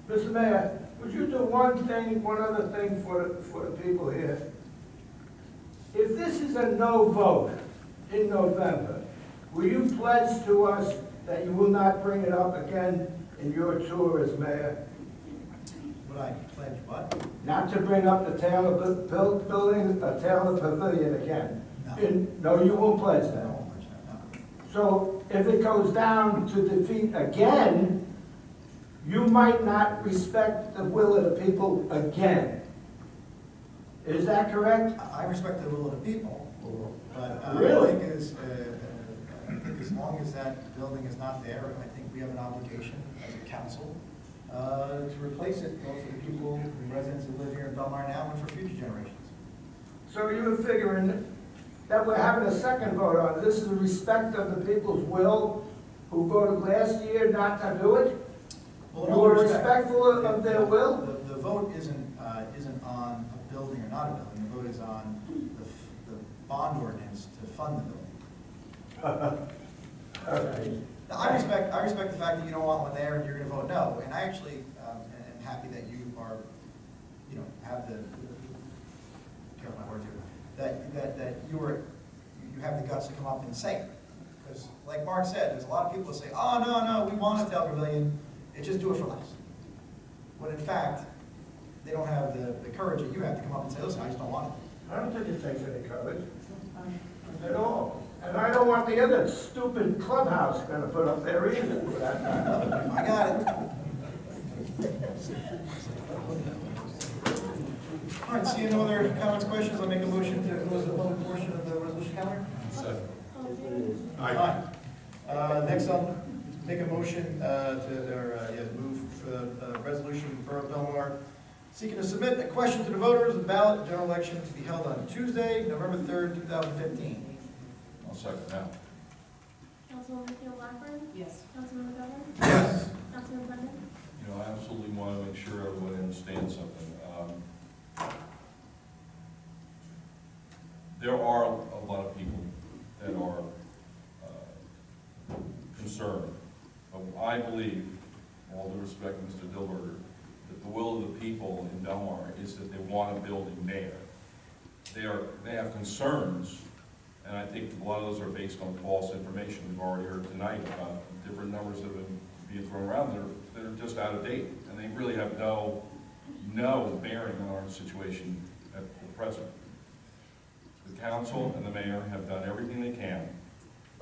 Speaker 14: Mr. Mayor, would you do one other thing for the people here? If this is a no vote in November, will you pledge to us that you will not bring it up again in your tour as mayor?
Speaker 1: Would I pledge what?
Speaker 14: Not to bring up the Taylor building, the Taylor Pavilion again?
Speaker 1: No.
Speaker 14: No, you won't pledge
Speaker 1: I
Speaker 14: that?
Speaker 1: won't pledge that, no.
Speaker 14: So if it goes down to defeat again, you might not respect the will of the people again. Is that correct?
Speaker 1: I respect the will of the people, but
Speaker 14: Really?
Speaker 1: I think as long as that building is not there, I think we have an obligation as a council to replace it, both for the people, the residents who live here in Belmar now and for future generations.
Speaker 14: So you were figuring that we're having a second vote on it. This is the respect of the people's will who voted last year not to do it?
Speaker 1: Well,
Speaker 14: You
Speaker 1: in all
Speaker 14: were
Speaker 1: respect,
Speaker 14: respectful of their will?
Speaker 1: The vote isn't on a building or not a building. The vote is on the bond ordinance to fund the building.
Speaker 14: Okay.
Speaker 1: Now, I respect the fact that you don't want one there and you're gonna vote no, and I actually am happy that you are, have the, careful my words here, that you have the guts to come up and say it. Because like Mark said, there's a lot of people that say, oh, no, we want a Taylor Pavilion, just do it for less. When in fact, they don't have the courage that you have to come up and say, listen, I just don't want it.
Speaker 14: I don't think it takes any courage at all. And I don't want the other stupid clubhouse gonna put up there either, for that matter.
Speaker 1: I got it. All right, seeing no other comments, questions, I'll make a motion to close the public portion of the resolution calendar.
Speaker 4: Second.
Speaker 9: All in favor?
Speaker 1: Aye. Next, I'll make a motion move for the resolution for Belmar seeking to submit a question to the voters of the ballot general election to be held on Tuesday, November 3rd, 2015.
Speaker 4: I'll second that.
Speaker 9: Councilwoman Theo Blackburn?
Speaker 6: Yes.
Speaker 9: Councilman Butler?
Speaker 4: Yes.
Speaker 9: Councilman Brennan?
Speaker 4: I absolutely want to make sure everybody understands something. There are a lot of people that are concerned. But I believe, all due respect to Mr. Dilberger, that the will of the people in Belmar is that they want a building there. They have concerns, and I think a lot of those are based on false information. We've already heard tonight about different numbers that have been being thrown around that are just out of date, and they really have no bearing on our situation at the present. The council and the mayor have done everything they can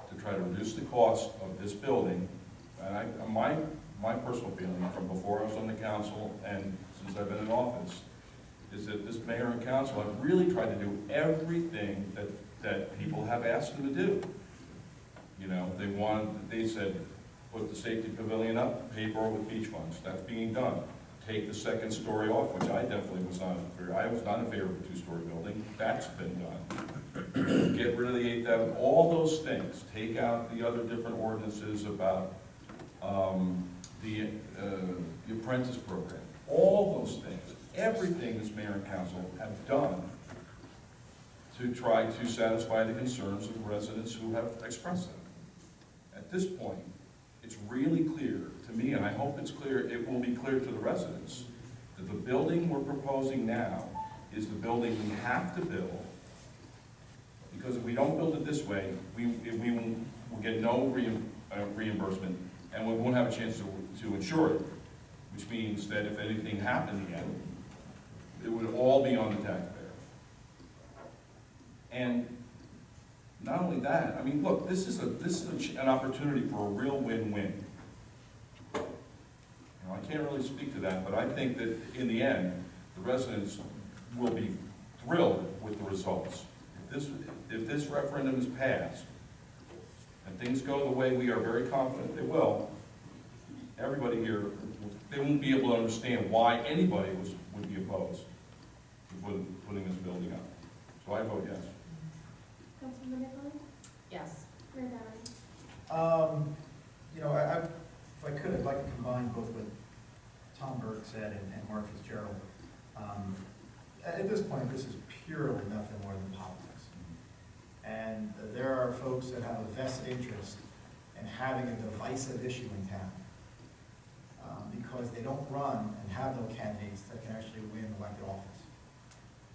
Speaker 4: to try to reduce the cost of this building, and my personal feeling from before I was on the council and since I've been in office is that this mayor and council have really tried to do everything that people have asked them to do. They said, put the safety pavilion up, pay for it with beach funds. That's being done. Take the second story off, which I definitely was not in favor. I was not in favor of a two-story building. That's been done. Get rid of the 8,000, all those things. Take out the other different ordinances about the apprentice program. All those things. Everything this mayor and council have done to try to satisfy the concerns of the residents who have expressed them. At this point, it's really clear to me, and I hope it's clear, it will be clear to the residents, that the building we're proposing now is the building we have to build, because if we don't build it this way, we will get no reimbursement, and we won't have a chance to insure it, which means that if anything happened again, it would all be on the taxpayer. And not only that, I mean, look, this is an opportunity for a real win-win. I can't really speak to that, but I think that in the end, the residents will be thrilled with the results. If this referendum is passed, and things go the way we are very confident they will, everybody here, they won't be able to understand why anybody would be opposed to putting this building up. So I vote yes.
Speaker 9: Councilman Nicolay?
Speaker 6: Yes.
Speaker 9: Mayor Doherty?
Speaker 1: You know, if I could, I'd like to combine both what Tom Burke said and Mark Fitzgerald. At this point, this is purely nothing more than politics. And there are folks that have a vested interest in having a divisive issue in town because they don't run and have no candidates that can actually win elected office.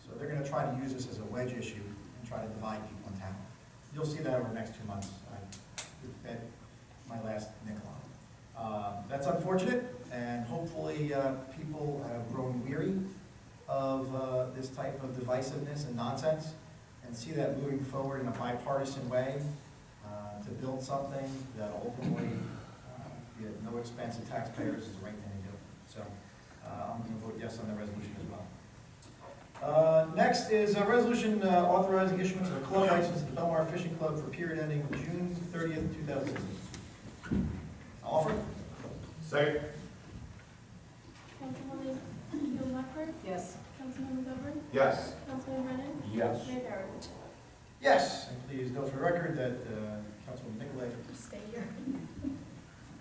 Speaker 1: So they're going to try to use this as a wedge issue and try to divide people in town. You'll see that over the next 2 months. I would bet my last nickel on it. That's unfortunate, and hopefully people have grown weary of this type of divisiveness and nonsense and see that moving forward in a bipartisan way to build something that ultimately, be at no expense of taxpayers, is the right thing to do. So I'm going to vote yes on the resolution as well. Next is a resolution authorizing issuance of a club license to the Belmar Fishing Club for period ending June 30th, 2016. Offer?
Speaker 8: Second.
Speaker 9: Councilwoman Keel Blackburn?
Speaker 2: Yes.
Speaker 9: Councilman McGovern?
Speaker 8: Yes.
Speaker 9: Councilman Brennan?
Speaker 4: Yes.
Speaker 9: Mayor Doherty?
Speaker 1: Yes. And please note for the record that Councilwoman Nicolay,
Speaker 6: Stay here.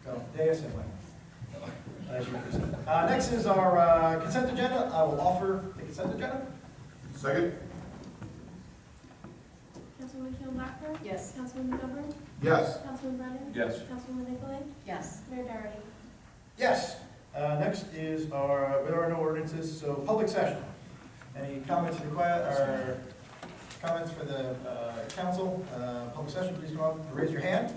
Speaker 1: go, dais and when. As you present. Next is our consent agenda. I will offer the consent agenda.
Speaker 8: Second.
Speaker 9: Councilwoman Keel Blackburn?
Speaker 2: Yes.
Speaker 9: Councilman McGovern?
Speaker 8: Yes.
Speaker 9: Councilman Brennan?
Speaker 4: Yes.
Speaker 9: Councilwoman Nicolay?
Speaker 6: Yes.
Speaker 9: Mayor Doherty?
Speaker 1: Yes. Next is our, there are no ordinances, so public session. Any comments or comments for the council? Public session, please come up, raise your hand.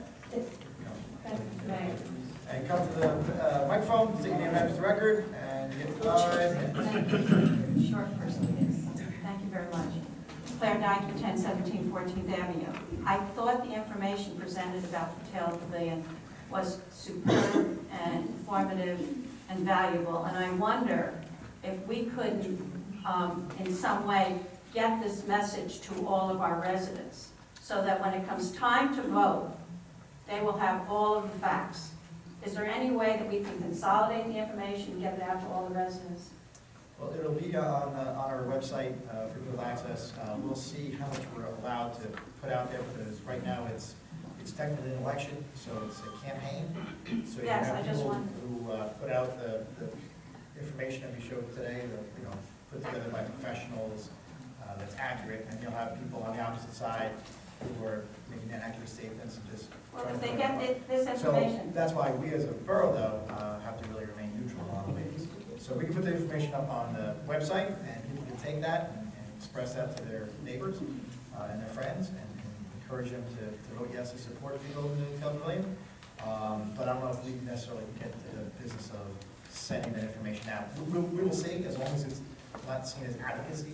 Speaker 1: And come to the microphone, state your name and address to the record, and get 5 minutes.
Speaker 15: Short person, yes. Thank you very much. Claire Dyke, 1017 14th Avenue. I thought the information presented about the Tail Pavilion was superb and informative and valuable, and I wonder if we could, in some way, get this message to all of our residents, so that when it comes time to vote, they will have all of the facts. Is there any way that we can consolidate the information and get it out to all the residents?
Speaker 1: Well, it'll be on our website for people access. We'll see how much we're allowed to put out there, because right now it's technically an election, so it's a campaign. So you
Speaker 15: Yes,
Speaker 1: have
Speaker 15: I just
Speaker 1: people
Speaker 15: want-
Speaker 1: who put out the information that we showed today, put together by professionals that's accurate, and you'll have people on the opposite side who are making inaccurate statements and just.
Speaker 15: Well,
Speaker 1: trying
Speaker 15: if
Speaker 1: to
Speaker 15: they
Speaker 1: put
Speaker 15: get
Speaker 1: it
Speaker 15: this
Speaker 1: So
Speaker 15: information,
Speaker 1: that's why we as a borough, though, have to really remain neutral on the ways. So we can put the information up on the website, and people can take that and express that to their neighbors and their friends, and encourage them to vote yes to support the open the Tail Pavilion. But I don't know if we necessarily get to the business of sending that information out. We will see, as long as it's not seen as advocacy,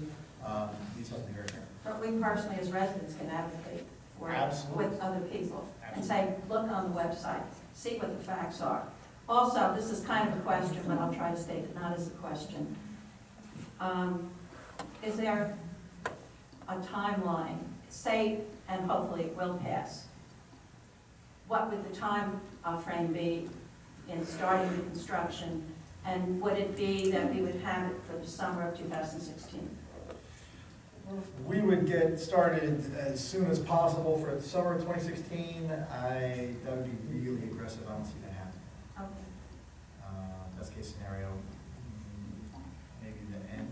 Speaker 1: these have to be very fair.
Speaker 15: but we personally as residents can advocate for it
Speaker 1: Absolutely.
Speaker 15: with other people and say, look on the website, see what the facts are. Also, this is kind of a question, but I'll try to state it not as a question. Is there a timeline, say, and hopefully it will pass? What would the time frame be in starting the construction? And would it be that we would have it for the summer of 2016?
Speaker 1: We would get started as soon as possible for the summer of 2016. That would be really aggressive. I don't see that happening.
Speaker 15: Okay.
Speaker 1: Best case scenario, maybe the end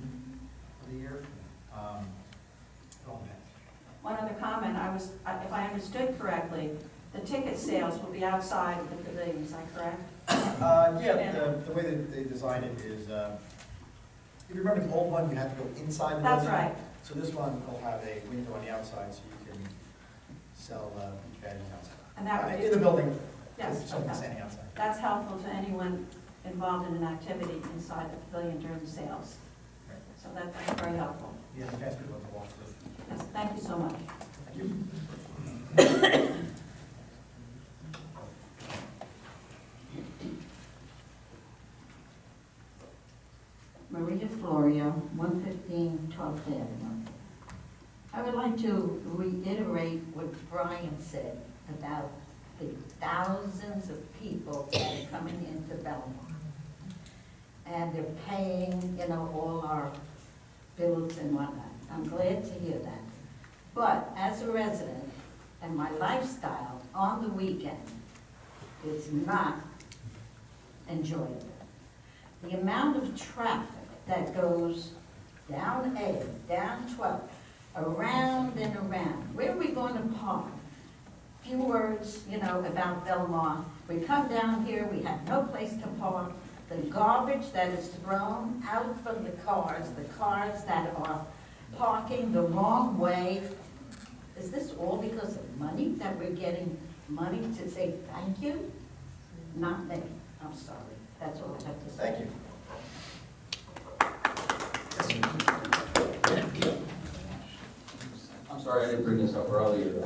Speaker 1: of the year. It all depends.
Speaker 15: One other comment, if I understood correctly, the ticket sales will be outside of the pavilion, is that correct?
Speaker 1: Yeah, the way that they designed it is, if you remember the old one, you had to go inside the building.
Speaker 15: That's right.
Speaker 1: So this one will have a window on the outside, so you can sell beach badges outside.
Speaker 15: And that would be,
Speaker 1: In the building,
Speaker 15: yes,
Speaker 1: someone
Speaker 15: okay.
Speaker 1: standing outside.
Speaker 15: That's helpful to anyone involved in an activity inside the pavilion during the sales.
Speaker 1: Right.
Speaker 15: So that's very helpful.
Speaker 1: Yeah, you guys could go to walk through.
Speaker 15: Yes, thank you so much.
Speaker 1: Thank you.
Speaker 15: Maria Flores.
Speaker 16: Gloria, 115 12th Avenue. I would like to reiterate what Brian said about the thousands of people that are coming into Belmar. And they're paying, all our bills and whatnot. I'm glad to hear that. But as a resident, and my lifestyle on the weekend is not enjoyable. The amount of traffic that goes down A, down 12, around and around. Where are we going to park? Few words, about Belmar. We come down here, we have no place to park. The garbage that is thrown out from the cars that are parking the wrong way. Is this all because of money, that we're getting money to say thank you? Not me. I'm sorry. That's all I have to say.
Speaker 1: Thank you.
Speaker 13: I'm sorry I didn't bring this up earlier.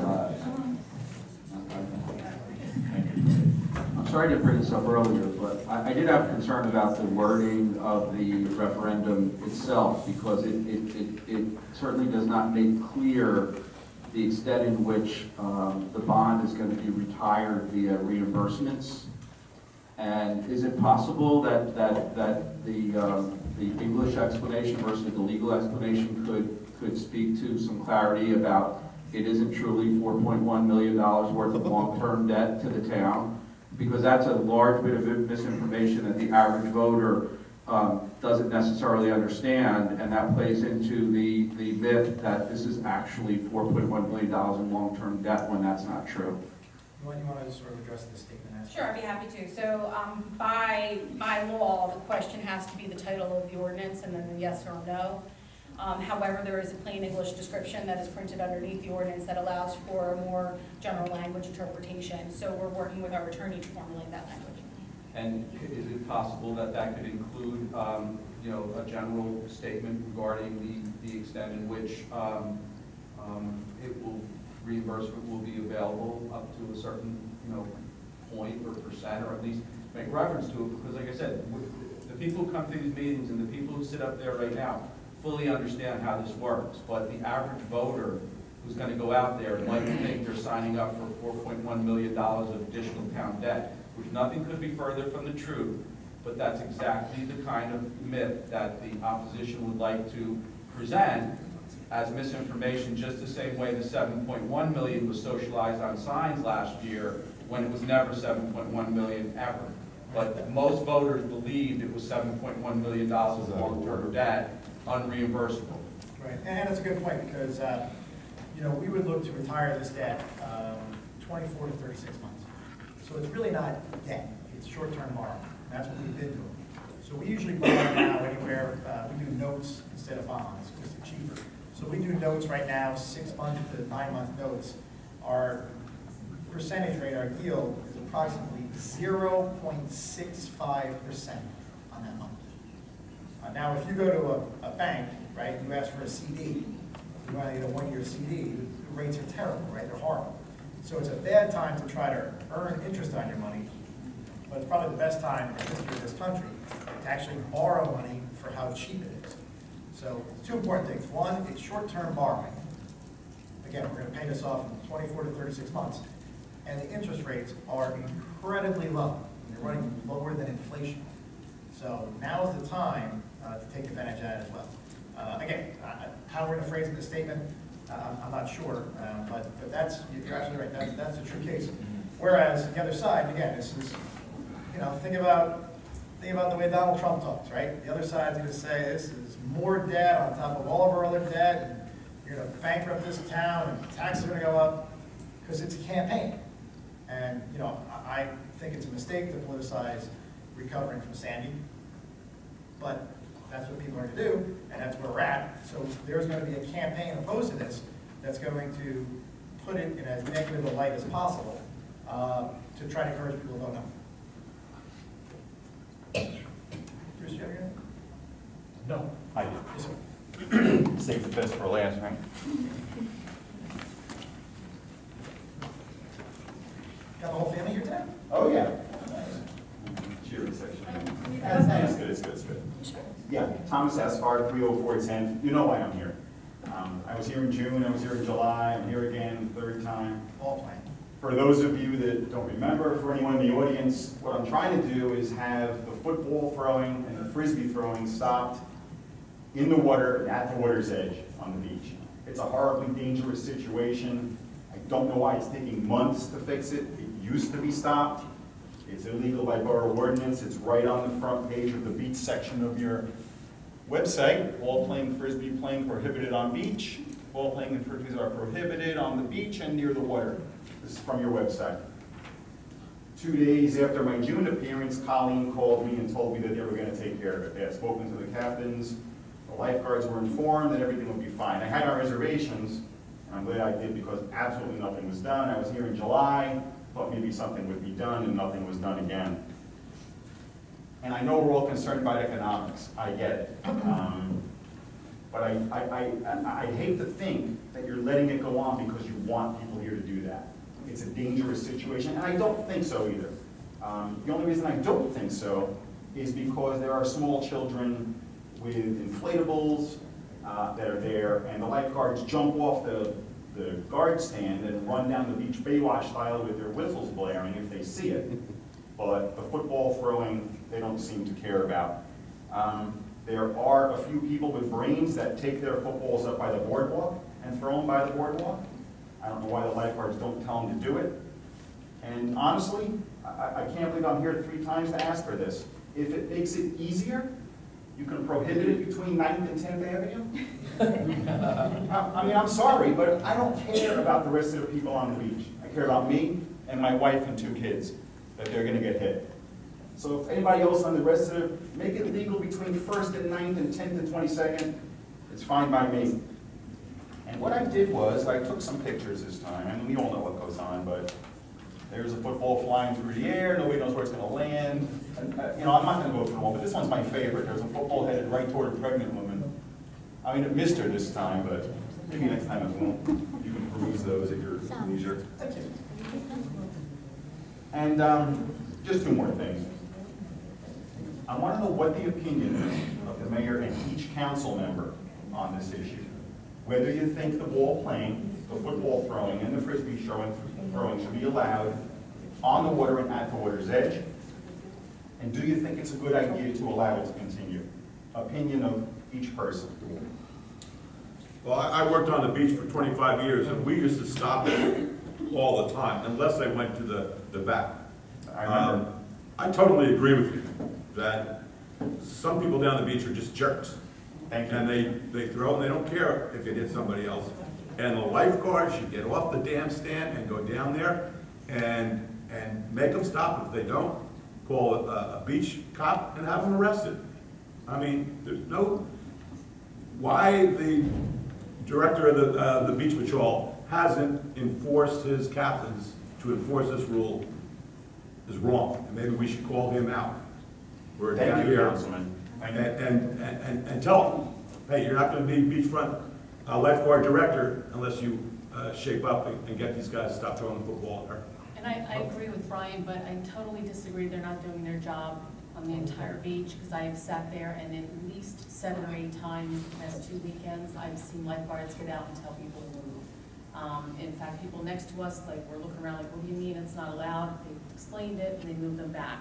Speaker 13: I'm sorry I didn't bring this up earlier, but I did have concern about the wording of the referendum itself, because it certainly does not make clear the extent in which the bond is going to be retired via reimbursements. And is it possible that the English explanation versus the legal explanation could speak to some clarity about it isn't truly $4.1 million worth of long-term debt to the town? Because that's a large bit of misinformation that the average voter doesn't necessarily understand, and that plays into the myth that this is actually $4.1 million in long-term debt when that's not true.
Speaker 1: You want to sort of address the statement?
Speaker 7: Sure, I'd be happy to. So by law, the question has to be the title of the ordinance and then the yes or no. However, there is a plain English description that is printed underneath the ordinance that allows for a more general language interpretation. So we're working with our attorney to formulate that language.
Speaker 17: And is it possible that that could include, a general statement regarding the extent in which reimbursement will be available up to a certain, point or percent, or at least make reference to it? Because like I said, the people who come to these meetings and the people who sit up there right now fully understand how this works, but the average voter who's going to go out there might think they're signing up for $4.1 million of additional town debt, which nothing could be further from the truth, but that's exactly the kind of myth that the opposition would like to present as misinformation, just the same way the $7.1 million was socialized on signs last year when it was never $7.1 million ever. But most voters believed it was $7.1 million of long-term debt, unreimbursable.
Speaker 1: Right, and that's a good point, because, we would look to retire this debt 24 to 36 months. So it's really not debt, it's short-term borrowing. That's what we've been doing. So we usually borrow now anywhere, we do notes instead of bonds, because they're cheaper. So we do notes right now, 6 month to 9 month notes. Our percentage rate, our yield, is approximately 0.65% on that month. Now, if you go to a bank, right, you ask for a CD, you want to get a 1-year CD, the rates are terrible, right? They're horrible. So it's a bad time to try to earn interest on your money, but it's probably the best time in the history of this country to actually borrow money for how cheap it is. So two important things. One, it's short-term borrowing. Again, we're going to pay this off in 24 to 36 months. And the interest rates are incredibly low. They're running lower than inflation. So now is the time to take advantage of that as well. Again, how we're going to phrase it in the statement, I'm not sure, but that's, you're absolutely right, that's a true case. Whereas the other side, again, this is, think about the way Donald Trump talks, right? The other side's going to say this is more debt on top of all of our other debt, and you're going to bankrupt this town, and taxes are going to go up, because it's a campaign. And, I think it's a mistake to politicize recovering from Sandy, but that's what people are going to do, and that's where we're at. So there's going to be a campaign opposed to this that's going to put it in as negative a light as possible to try to encourage people to vote no. Bruce, you have anything?
Speaker 18: No, I do.
Speaker 1: Yes, sir.
Speaker 18: Save the best for last, right?
Speaker 1: Got the whole family here today?
Speaker 18: Oh, yeah.
Speaker 1: Nice.
Speaker 18: Cheery section.
Speaker 1: That's nice.
Speaker 18: It's good, it's good, it's good.
Speaker 1: Sure.
Speaker 18: Yeah, Thomas Aspard, 30410. You know why I'm here. I was here in June, I was here in July, I'm here again, third time.
Speaker 1: All playing.
Speaker 18: For those of you that don't remember, for anyone in the audience, what I'm trying to do is have the football throwing and the frisbee throwing stopped in the water, at the water's edge on the beach. It's a horribly dangerous situation. I don't know why it's taking months to fix it. It used to be stopped. It's illegal by borough ordinance. It's right on the front page of the beach section of your website. Ball playing, frisbee playing prohibited on beach. Ball playing and frisbees are prohibited on the beach and near the water. This is from your website. 2 days after my June appearance, Colleen called me and told me that they were going to take care of it. They had spoken to the captains. The lifeguards were informed that everything would be fine. I had my reservations, and I'm glad I did because absolutely nothing was done. I was here in July, thought maybe something would be done, and nothing was done again. And I know we're all concerned about economics. I get it. But I hate to think that you're letting it go on because you want people here to do that. It's a dangerous situation, and I don't think so either. The only reason I don't think so is because there are small children with inflatables that are there, and the lifeguards jump off the guard stand and run down the beach Baywatch style with their whistles blaring if they see it. But the football throwing, they don't seem to care about. There are a few people with brains that take their footballs up by the boardwalk and throw them by the boardwalk. I don't know why the lifeguards don't tell them to do it. And honestly, I can't believe I'm here 3 times to ask for this. If it makes it easier, you can prohibit it between 9th and 10th Avenue. I mean, I'm sorry, but I don't care about the rest of the people on the beach. I care about me and my wife and 2 kids, that they're gonna get hit. So if anybody else on the rest of it, make it legal between 1st and 9th and 10th and 22nd, it's fine by me. And what I did was, I took some pictures this time, and we all know what goes on, but there's a football flying through the air, nobody knows where it's gonna land. And, I'm not gonna go through them all, but this one's my favorite. There's a football headed right toward a pregnant woman. I mean, it missed her this time, but maybe next time it won't. You can peruse those at your leisure. And just 2 more things. I want to know what the opinion is of the mayor and each council member on this issue. Whether you think the ball playing, the football throwing, and the frisbee throwing should be allowed on the water and at the water's edge. And do you think it's a good idea to allow it to continue? Opinion of each person.
Speaker 8: Well, I worked on the beach for 25 years, and we used to stop it all the time, unless I went to the back.
Speaker 18: I remember.
Speaker 8: I totally agree with you that some people down the beach are just jerks.
Speaker 18: Thank you.
Speaker 8: And they throw and they don't care if it hits somebody else. And the lifeguards should get off the damn stand and go down there and make them stop. If they don't, call a beach cop and have them arrested. I mean, there's no, why the director of the beach patrol hasn't enforced his captains to enforce this rule is wrong. And maybe we should call him out. We're down
Speaker 18: Thank you,
Speaker 8: here.
Speaker 18: Councilman.
Speaker 8: And tell them, hey, you're not going to be beachfront lifeguard director unless you shape up and get these guys to stop throwing the football.
Speaker 6: And I agree with Brian, but I totally disagree they're not doing their job on the entire beach, because I have sat there and at least 7 or 8 times the past 2 weekends, I've seen lifeguards get out and tell people to move. In fact, people next to us, like, we're looking around like, what do you mean it's not allowed? They explained it and they moved them back.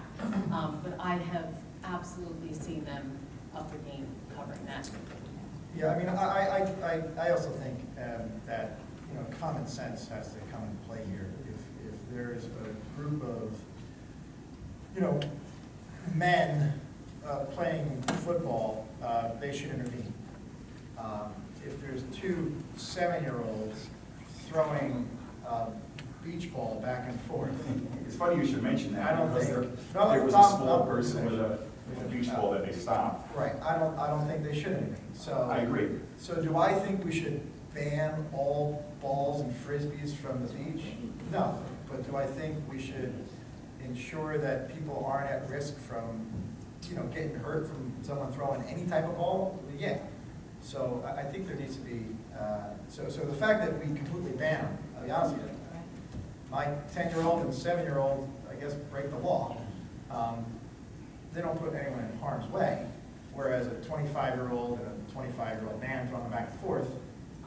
Speaker 6: But I have absolutely seen them up their game covering that.
Speaker 1: Yeah, I mean, I also think that, common sense has to come into play here. If there's a group of, men playing football, they should intervene. If there's 2 7-year-olds throwing beach ball back and forth.
Speaker 18: It's funny you should mention that.
Speaker 1: I don't
Speaker 18: because
Speaker 1: think
Speaker 18: there was a small person with a beach ball that they stopped.
Speaker 1: Right, I don't think they should intervene, so.
Speaker 18: I agree.
Speaker 1: So do I think we should ban all balls and frisbees from the beach? No, but do I think we should ensure that people aren't at risk from, getting hurt from someone throwing any type of ball? Yeah. So I think there needs to be, so the fact that we completely ban them, I'll be honest with you, my 10-year-old and 7-year-old, I guess, break the law. They don't put anyone in harm's way. whereas a 25-year-old and a 25-year-old man throwing them back and forth,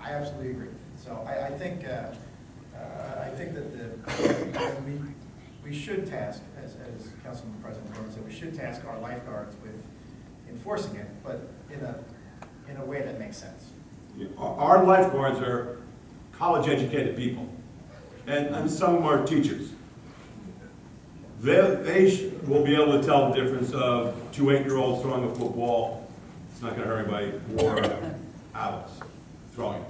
Speaker 1: I absolutely agree. So I think that we should task, as Councilman President Gordon said, we should task our lifeguards with enforcing it, but in a way that makes sense.
Speaker 8: Our lifeguards are college-educated people, and some of them are teachers. They will be able to tell the difference of two 8-year-olds throwing a football. It's not going to hurt anybody, or adults throwing it.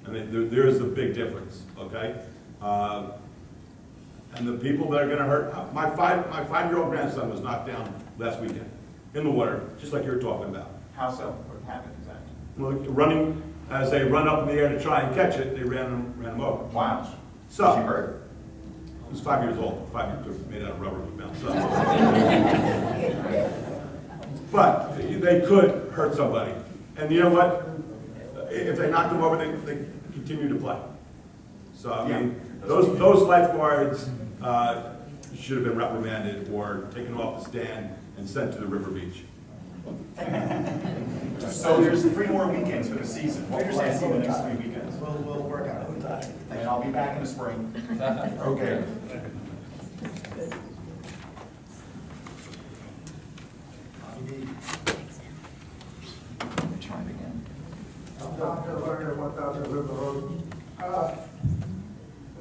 Speaker 8: And there is a big difference, okay? And the people that are going to hurt, my 5-year-old grandson was knocked down last weekend in the water, just like you're talking about.
Speaker 18: How so? What happened exactly?
Speaker 8: Well, running, as they run up in the air to try and catch it, they ran him over.
Speaker 18: Wow.
Speaker 8: So,
Speaker 18: Was he hurt?
Speaker 8: He was 5 years old. 5 years made out of rubber was bound. So. But they could hurt somebody. And you know what? If they knock them over, they continue to play. So, I mean, those lifeguards should have been reprimanded or taken off the stand and sent to the river beach.
Speaker 18: So there's 3 more weekends for the season. What will I see the next 3 weekends?
Speaker 1: We'll work on it.
Speaker 18: And I'll be back in the spring. Okay.
Speaker 14: I'm Dr. Lerner, 1,000 River Road. A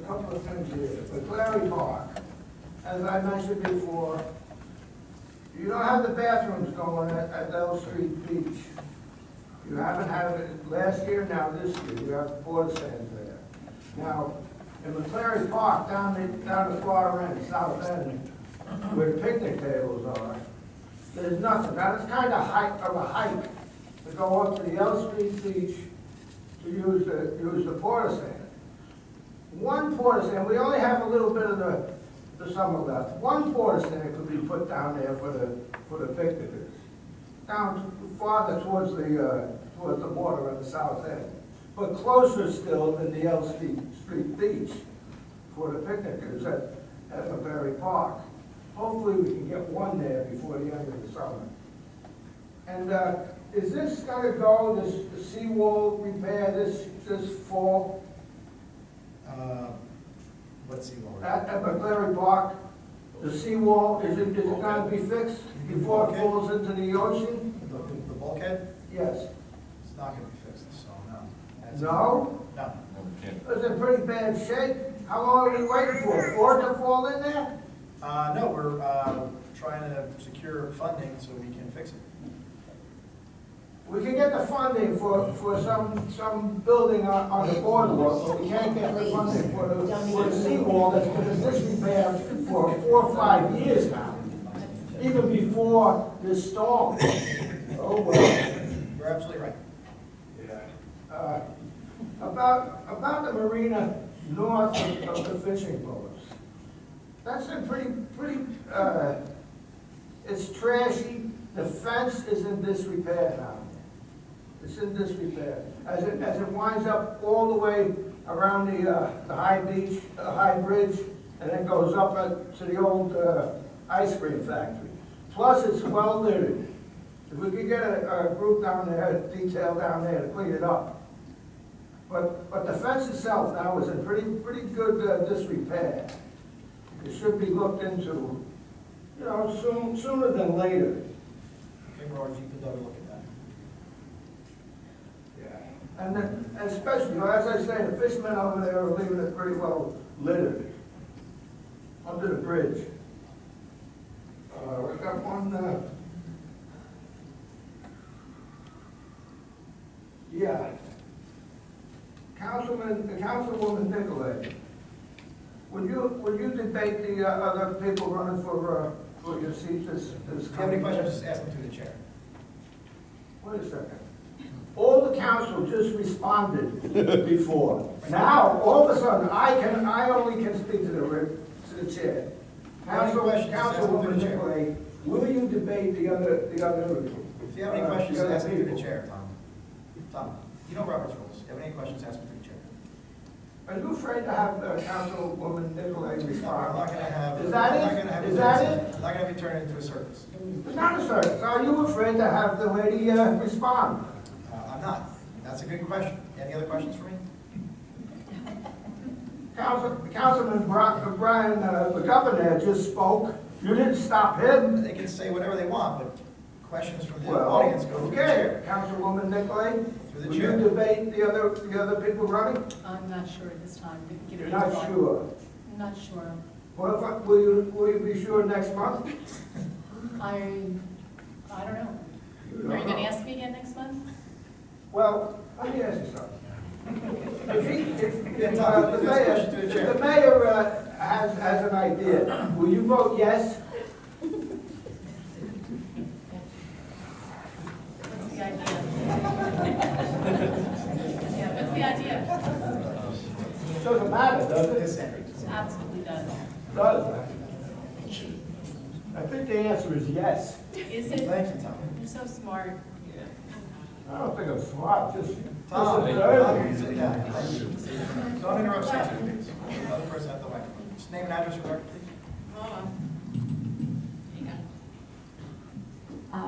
Speaker 14: couple of things here. McClary Park, as I mentioned before, you don't have the bathrooms going at Dell Street Beach. You haven't had it last year, now this year. You have board stands there. Now, in McClary Park, down the far end, south end, where the picnic tables are, there's nothing. Now, it's kind of a hike to go up to the L Street Beach to use the porta stand. One porta stand, we only have a little bit of the summer left. One porta stand could be put down there for the picnickers, down farther towards the water on the south end, but closer still than the L Street Beach for the picnickers at McClary Park. Hopefully we can get one there before the end of the summer. And is this going to go, this seawall repair this fall?
Speaker 1: What seawall?
Speaker 14: At McClary Park, the seawall, is it going to be fixed before it falls into the ocean?
Speaker 1: The bulkhead?
Speaker 14: Yes.
Speaker 1: It's not going to be fixed this fall, no.
Speaker 14: No?
Speaker 1: No.
Speaker 14: It's in pretty bad shape. How long are we waiting for it to fall in there?
Speaker 1: No, we're trying to secure funding so we can fix it.
Speaker 14: We can get the funding for some building on the boardwalk, but we can't get the funding for the seawall that's been in disrepair for 4 or 5 years now, even before this storm. Oh, well.
Speaker 1: You're absolutely right.
Speaker 14: Yeah. About the marina north of the fishing boats. That's been pretty, it's trashy. The fence is in disrepair now. It's in disrepair. As it winds up all the way around the high beach, the high bridge, and then goes up to the old ice cream factory. Plus, it's well littered. If we could get a group down there, detail down there to clean it up. But the fence itself now is in pretty good disrepair. It should be looked into, sooner than later.
Speaker 1: Okay, Roy, if you could look at that.
Speaker 14: Yeah. And then, especially, as I say, the fishermen over there are leaving it pretty well littered under the bridge. We got one. Yeah. Councilwoman Nicolay, would you debate the other people running for your seat this
Speaker 1: If you have any questions, just ask them through the chair.
Speaker 14: Wait a second. All the council just responded before. Now, all of a sudden, I only can speak to the chair. Councilwoman Nicolay, will you debate the other?
Speaker 1: If you have any questions, ask them through the chair, Tom. Tom, you know Robert's rules. If you have any questions, ask them through the chair.
Speaker 14: Are you afraid to have Councilwoman Nicolay
Speaker 1: I'm
Speaker 14: respond?
Speaker 1: not gonna have.
Speaker 14: Is that
Speaker 1: I'm
Speaker 14: it?
Speaker 1: not gonna have
Speaker 14: Is that it?
Speaker 1: I'm not gonna be turned into a circus.
Speaker 14: It's not a circus. Are you afraid to have the lady respond?
Speaker 1: I'm not. That's a good question. Any other questions for me?
Speaker 14: Councilman Brian, the governor just spoke. You didn't stop him.
Speaker 1: They can say whatever they want, but questions from the
Speaker 14: Well,
Speaker 1: audience go through the chair.
Speaker 14: Councilwoman Nicolay,
Speaker 1: Through the
Speaker 14: will you
Speaker 1: chair.
Speaker 14: debate the other people running?
Speaker 6: I'm not sure at this time. Give
Speaker 14: You're
Speaker 6: me
Speaker 14: not
Speaker 6: thought.
Speaker 14: sure.
Speaker 6: I'm not sure.
Speaker 14: Well, will you be sure next month?
Speaker 6: I don't know.
Speaker 14: You
Speaker 6: Are you
Speaker 14: don't
Speaker 6: gonna
Speaker 14: know.
Speaker 6: ask me again next month?
Speaker 14: Well, let me ask you something. If
Speaker 1: Tom, let's ask question to the chair.
Speaker 14: the mayor has an idea, will you vote yes?
Speaker 6: What's the idea? Yeah, what's the idea?
Speaker 14: Doesn't matter, does it?
Speaker 1: Yes, Henry.
Speaker 6: It absolutely does.
Speaker 14: Does. I think the answer is yes.
Speaker 6: Is it?
Speaker 1: Thank you, Tom.
Speaker 6: You're so smart.
Speaker 14: I don't think I'm smart, just.
Speaker 1: Tom,
Speaker 14: observing.
Speaker 1: sit down. Thank you. Don't interrupt Senator, please. Another person at the mic. Just name and address for the record, please.
Speaker 6: Hold on. You got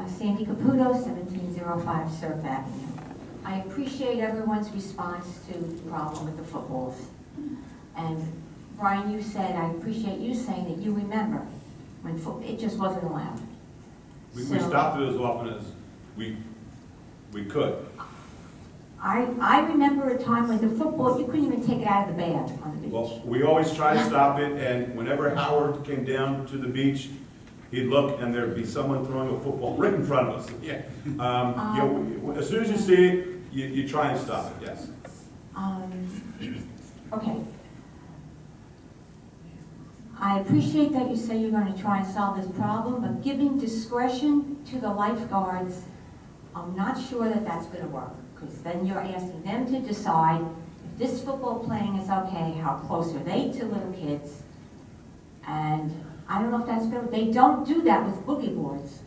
Speaker 6: it.
Speaker 19: Sandy Caputo, 1705 Surf Avenue. I appreciate everyone's response to the problem with the footballs. And Brian, you said, I appreciate you saying that you remember when it just wasn't allowed.
Speaker 8: We
Speaker 19: So-
Speaker 8: stopped it as often as we could.
Speaker 19: I remember a time when the football, you couldn't even take it out of the bag on the beach.
Speaker 8: Well, we always try to stop it, and whenever Howard came down to the beach, he'd look, and there'd be someone throwing a football right in front of us. Yeah. As soon as you see it, you try and stop it, yes.
Speaker 19: Okay. I appreciate that you say you're going to try and solve this problem, but giving discretion to the lifeguards, I'm not sure that that's going to work, because then you're asking them to decide if this football playing is okay, how close are they to little kids, and I don't know if that's good. They don't do that with boogie boards.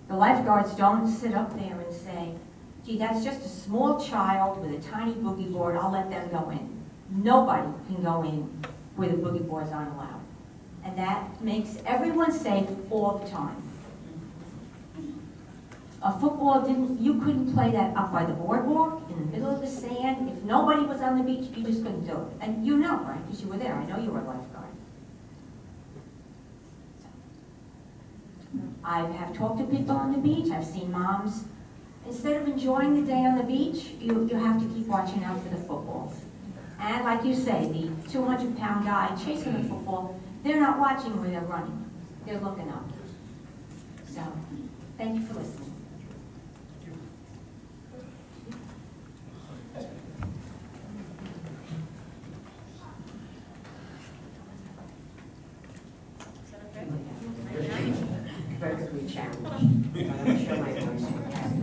Speaker 19: The lifeguards don't sit up there and say, gee, that's just a small child with a tiny boogie board, I'll let them go in. Nobody can go in where the boogie boards aren't allowed. And that makes everyone safe all the time. A football you couldn't play that up by the boardwalk, in the middle of the sand. If nobody was on the beach, you just couldn't do it. And you know, right, because you were there. I know you were a lifeguard. I have talked to people on the beach. I've seen moms. Instead of enjoying the day on the beach, you have to keep watching out for the footballs. And like you say, the 200-pound guy chasing the football, they're not watching where they're running. They're looking up. So, thank you for listening.
Speaker 6: Is that okay?
Speaker 16: Perfectly challenged, but I'm sure my voice will carry.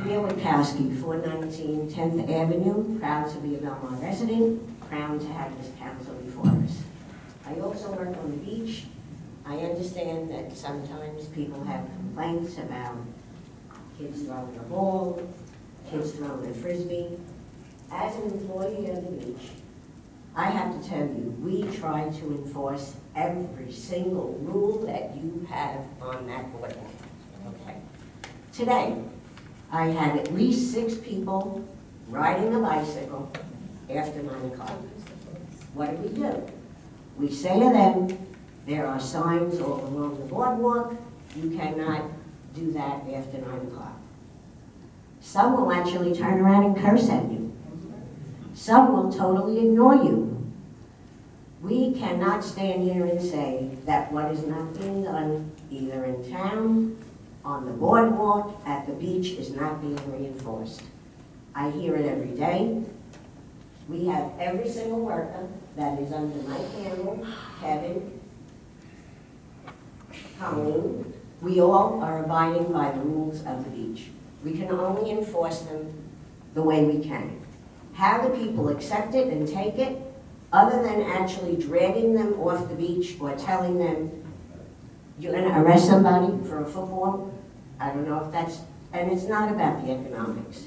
Speaker 16: Neil Wachowski, 419 10th Avenue, proud to be a Belmar resident, proud to have this council before us. I also work on the beach. I understand that sometimes people have complaints about kids throwing a ball, kids throwing a frisbee. As an employee of the beach, I have to tell you, we try to enforce every single rule that you have on that boardwalk. Okay. Today, I had at least 6 people riding a bicycle after 9 o'clock. What do? We say to them, there are signs all along the boardwalk, you cannot do that after 9 o'clock. Some will actually turn around and curse at you. Some will totally ignore you. We cannot stand here and say that what is not being done, either in town, on the boardwalk, at the beach, is not being reinforced. I hear it every day. We have every single worker that is under my panel, Kevin, Colleen. We all are abiding by the rules of the beach. We can only enforce them the way we can. How do people accept it and take it, other than actually dragging them off the beach or telling them, you're going to arrest somebody for a football? I don't know if that's, and it's not about the economics.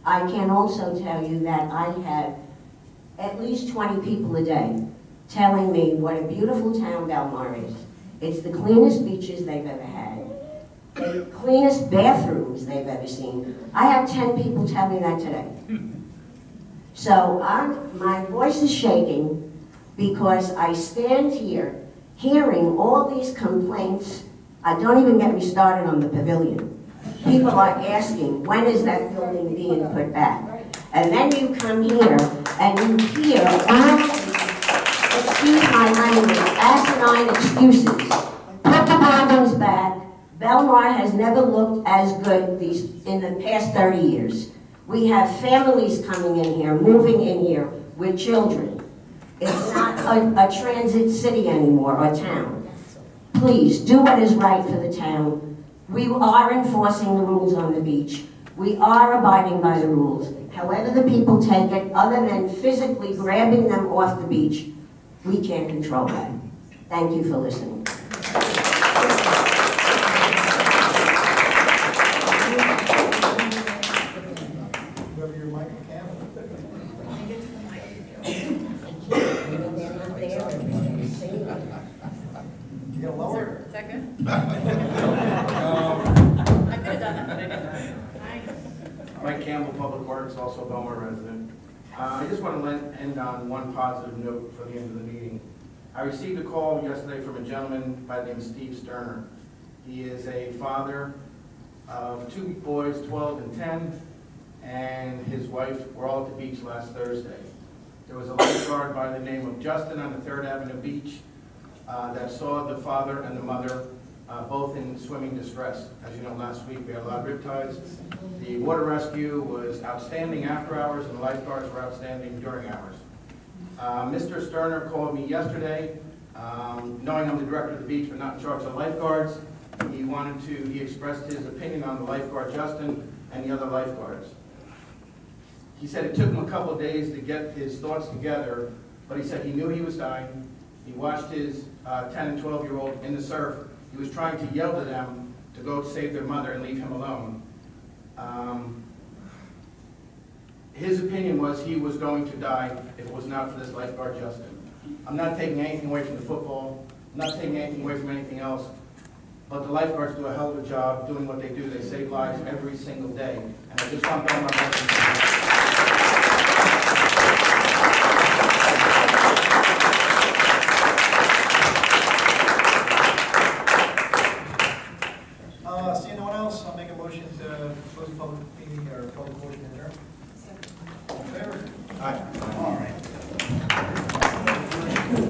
Speaker 20: I can also tell you that I have at least 20 people a day telling me what a beautiful town Belmar is. It's the cleanest beaches they've ever had, the cleanest bathrooms they've ever seen. I have 10 people tell me that today. So my voice is shaking because I stand here hearing all these complaints. Don't even get me started on the pavilion. People are asking, when is that building being put back? And then you come here and you hear all these, excuse my language, asinine excuses. Put the buildings back. Belmar has never looked as good in the past 30 years. We have families coming in here, moving in here with children. It's not a transit city anymore, or town. Please, do what is right for the town. We are enforcing the rules on the beach. We are abiding by the rules. However the people take it, other than physically grabbing them off the beach, we can't control that. Thank you for listening.
Speaker 1: Whoever your Michael Campbell. You gotta lower her.
Speaker 2: Is that good? I could have done that, but I didn't.
Speaker 10: Mike Campbell, Public Works, also Belmar resident. I just want to end on one positive note for the end of the meeting. I received a call yesterday from a gentleman by the name of Steve Sterner. He is a father of 2 boys, 12 and 10, and his wife were all at the beach last Thursday. There was a lifeguard by the name of Justin on the 3rd Avenue beach that saw the father and the mother both in swimming distress. As you know, last week we had a lot of riptides. The water rescue was outstanding after hours, and the lifeguards were outstanding during hours. Mr. Sterner called me yesterday, knowing I'm the director of the beach but not in charge of lifeguards. He expressed his opinion on the lifeguard Justin and the other lifeguards. He said it took him a couple of days to get his thoughts together, but he said he knew he was dying. He watched his 10 and 12-year-old in the surf. He was trying to yell to them to go save their mother and leave him alone. His opinion was he was going to die if it was not for this lifeguard Justin. I'm not taking anything away from the football. I'm not taking anything away from anything else. But the lifeguards do a hell of a job doing what they do. They save lives every single day. And I just want them to